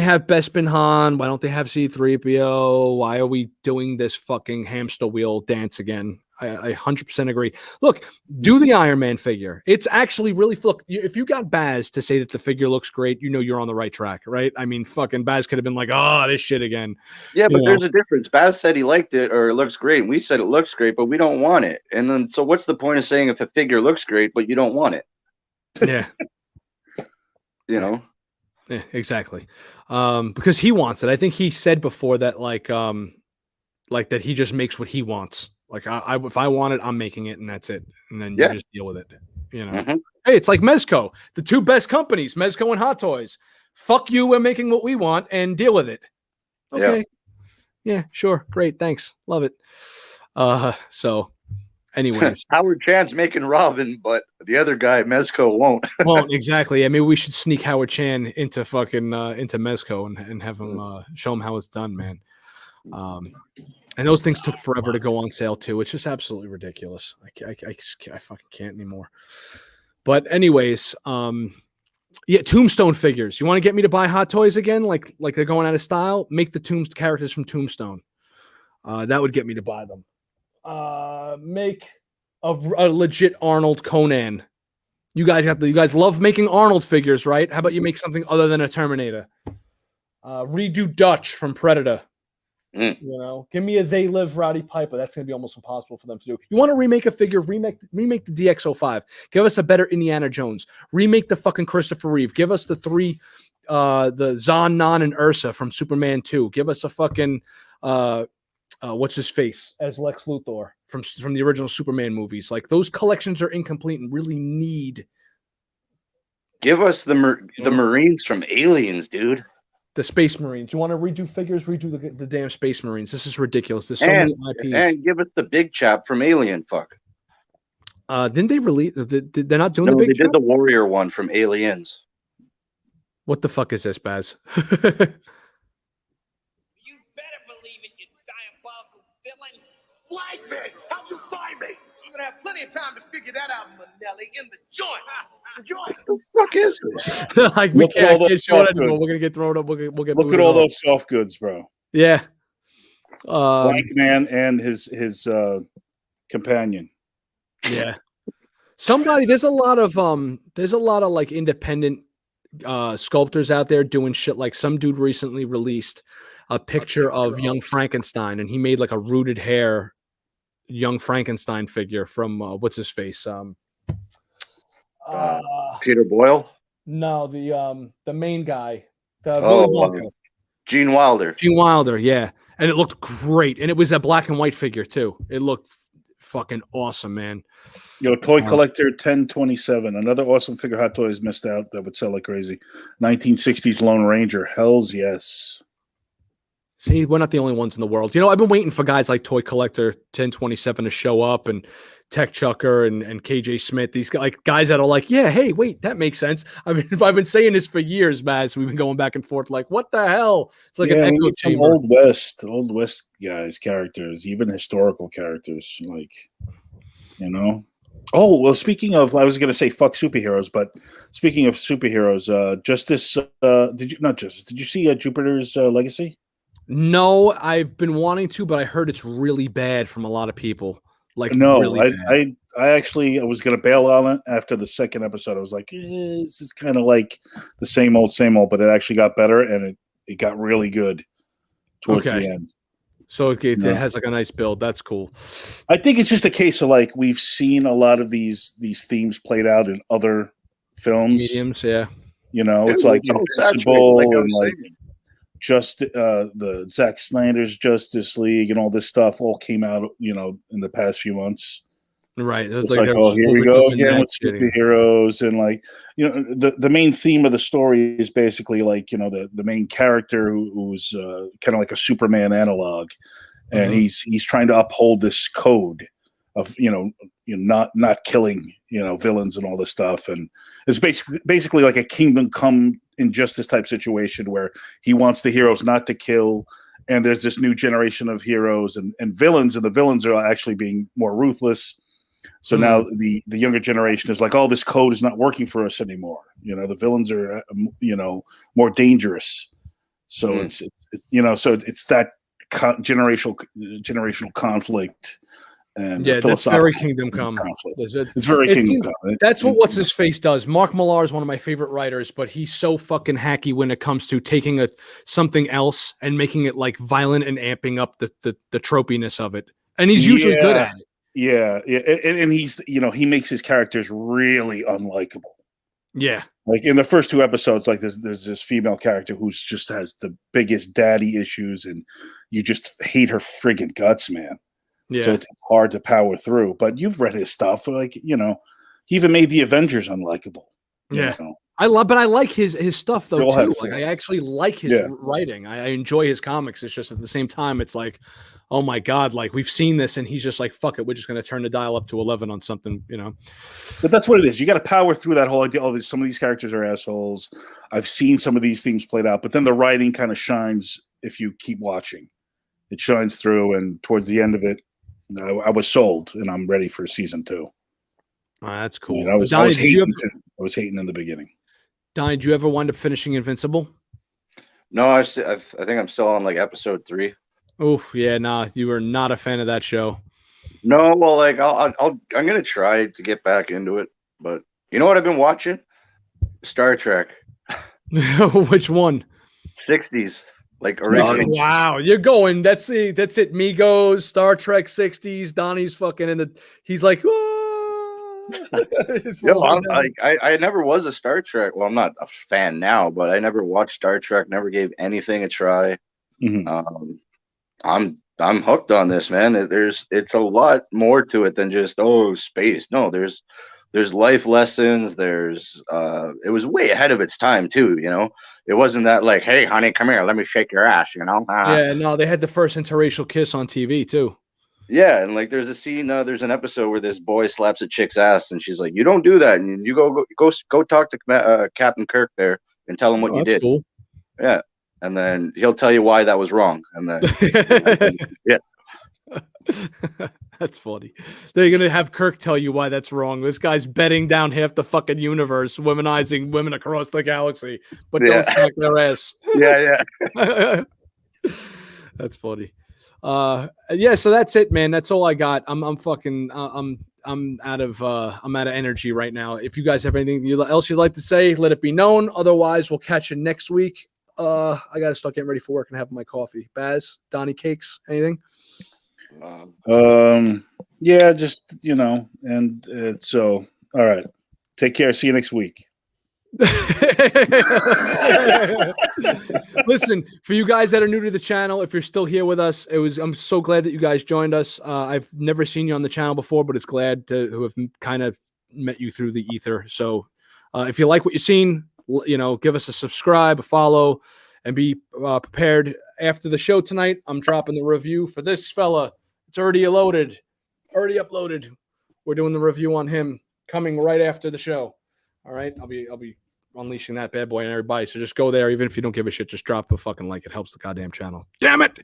have Bespin Han? Why don't they have C-3PO? Why are we doing this fucking hamster wheel dance again? I 100% agree. Look, do the Iron Man figure. It's actually really, look, if you got Baz to say that the figure looks great, you know you're on the right track, right? I mean, fucking Baz could have been like, oh, this shit again. Yeah, but there's a difference. Baz said he liked it or it looks great. And we said it looks great, but we don't want it. And then, so what's the point of saying if a figure looks great, but you don't want it? Yeah. You know? Yeah, exactly. Because he wants it. I think he said before that, like that he just makes what he wants. Like if I want it, I'm making it, and that's it. And then you just deal with it. You know, Hey, it's like Mezco, the two best companies, Mezco and Hot Toys. Fuck you, we're making what we want, and deal with it. Okay, yeah, sure, great, thanks, love it. So, anyways, Howard Chan's making Robin, but the other guy, Mezco, won't. Won't exactly. I mean, we should sneak Howard Chan into fucking into Mezco and have him show him how it's done, man. And those things took forever to go on sale too. It's just absolutely ridiculous. I fucking can't anymore. But anyways, Tombstone figures. You want to get me to buy Hot Toys again? Like they're going out of style? Make the characters from Tombstone. That would get me to buy them. Make a legit Arnold Conan. You guys love making Arnold figures, right? How about you make something other than a Terminator? Redo Dutch from Predator. Mm. You know, give me a They Live Rowdy Piper. That's going to be almost impossible for them to do. You want to remake a figure? Remake the DX05. Give us a better Indiana Jones. Remake the fucking Christopher Reeve. Give us the three, the Zon, Non, and Ursa from Superman 2. Give us a fucking what's his face as Lex Luthor from the original Superman movies. Like those collections are incomplete and really need. Give us the Marines from Aliens, dude. The Space Marines. You want to redo figures? Redo the damn Space Marines. This is ridiculous. There's so many IPs. And give us the big chap from Alien. Fuck. Didn't they release? They're not doing No, the big. they did the Warrior one from Aliens. What the fuck is this, Baz? You better believe it, you diabolical villain. Flag me! How'd you find me? You're gonna have plenty of time to figure that out, Manelli, in the joint. The joint. What the fuck is this? Like we Look at all can't those get show it soft anymore. goods. We're gonna get thrown up. We'll get Look booted at all off. those soft goods, bro. Yeah. Blank Man and his companion. Yeah. There's a lot of like independent sculptors out there doing shit. Like some dude recently released a picture of young Frankenstein, and he made like a rooted hair young Frankenstein figure from what's his face? Peter Boyle? No, the main guy. Willy Wonka. Gene Wilder. Gene Wilder, yeah. And it looked great. And it was a black and white figure too. It looked fucking awesome, man. Toy Collector 1027. Another awesome figure Hot Toys missed out that would sell like crazy. 1960s Lone Ranger. Hells yes. See, we're not the only ones in the world. You know, I've been waiting for guys like Toy Collector 1027 to show up, and Tech Chucker and KJ Smith. These guys that are like, yeah, hey, wait, that makes sense. I mean, I've been saying this for years, Maz. We've been going back and forth, like, what the hell? It's like an echo chamber. Old West guys, characters, even historical characters, like, you know. Oh, well, speaking of, I was going to say fuck superheroes, but speaking of superheroes, did you see Jupiter's Legacy? No, I've been wanting to, but I heard it's really bad from a lot of people. Like, no, really bad. I actually was going to bail on it after the second episode. I was like, this is kind of like the same old, but it actually got better, and it got really good towards the end. So it has like a nice build. That's cool. I think it's just a case of like we've seen a lot of these themes played out in other films. Mediums, yeah. You know, it's like Invincible and like just the Zack Snyder's Justice League and all this stuff all came out, you know, in the past few months. Right. It's like, oh, here we go again with superheroes. And like, you know, the main theme of the story is basically like, you know, the main character who's kind of like a Superman analog. And he's trying to uphold this code of, you know, not killing, you know, villains and all this stuff. And it's basically like a Kingdom Come Injustice type situation where he wants the heroes not to kill. And there's this new generation of heroes and villains, and the villains are actually being more ruthless. So now the younger generation is like, oh, this code is not working for us anymore. You know, the villains are, you know, more dangerous. So it's you know, so it's that generational conflict. And that's very Kingdom Come. It's very Kingdom Come. That's what What's His Face does. Mark Millar is one of my favorite writers, but he's so fucking hacky when it comes to taking something else and making it like violent and amping up the tropiness of it. And he's usually good at it. Yeah, and he's, you know, he makes his characters really unlikable. Yeah, like in the first two episodes, like there's this female character who's just has the biggest daddy issues, and you just hate her friggin' guts, man. Yeah, so it's hard to power through. But you've read his stuff, like, you know, he even made the Avengers unlikable. Yeah, you know? I like his stuff though too. Like I actually like his writing. I enjoy his comics. It's just at the same time, it's like, oh my God, like we've seen this, and he's just like, fuck it, we're just going to turn the dial up to 11 on something, you know. But that's what it is. You got to power through that whole idea. Oh, some of these characters are assholes. I've seen some of these themes played out, but then the writing kind of shines if you keep watching. It shines through, and towards the end of it, I was sold, and I'm ready for season 2. That's cool. I was hating in the beginning. Donnie, did you ever wind up finishing Invincible? No, I think I'm still on like episode 3. Oof, yeah, nah, you were not a fan of that show. No, well, like I'm gonna try to get back into it, but you know what I've been watching? Star Trek. Which one? 60s, like Nice. original. Wow, you're going. That's it. Migos, Star Trek 60s. Donnie's fucking in the. He's like, "Whoa." It's Yo, falling down. I never was a Star Trek. Well, I'm not a fan now, but I never watched Star Trek. Never gave anything a try. Mhm. I'm hooked on this, man. It's a lot more to it than just space. No, there's life lessons. It was way ahead of its time too. It wasn't that like, hey, honey, come here, let me shake your ass. Yeah, no, they had the first interracial kiss on TV too. Yeah, and like there's a scene, there's an episode where this boy slaps a chick's ass, and she's like, "You don't do that," and you go talk to Captain Kirk there and tell him what Oh, you that's did. cool. Yeah, and then he'll tell you why that was wrong, and then yeah. That's funny. They're gonna have Kirk tell you why that's wrong. This guy's betting down half the fucking universe, womanizing women across the galaxy, but Yeah. don't smack their ass. Yeah. That's funny. Yeah, so that's it, man. That's all I got. I'm out of energy right now. If you guys have anything else you'd like to say, let it be known. Otherwise, we'll catch you next week. I gotta start getting ready for work and have my coffee. Baz, Donnie Cakes, anything? Yeah, just and so all right. Take care. See you next week. Listen, for you guys that are new to the channel, if you're still here with us, I'm so glad that you guys joined us. I've never seen you on the channel before, but it's glad to have kind of met you through the ether. So if you like what you've seen, give us a subscribe, a follow, and be prepared. After the show tonight, I'm dropping the review for this fella. It's already uploaded. We're doing the review on him coming right after the show. All right, I'll be unleashing that bad boy on everybody. So just go there, even if you don't give a shit. Just drop a fucking like. It helps the goddamn channel. Damn it.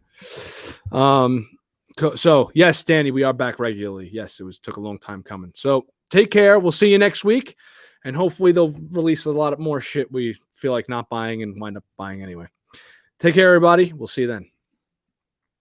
So yes, Danny, we are back regularly. Yes, took a long time coming. So take care. We'll see you next week, and hopefully they'll release a lot more shit we feel like not buying and wind up buying anyway. Take care, everybody. We'll see you then.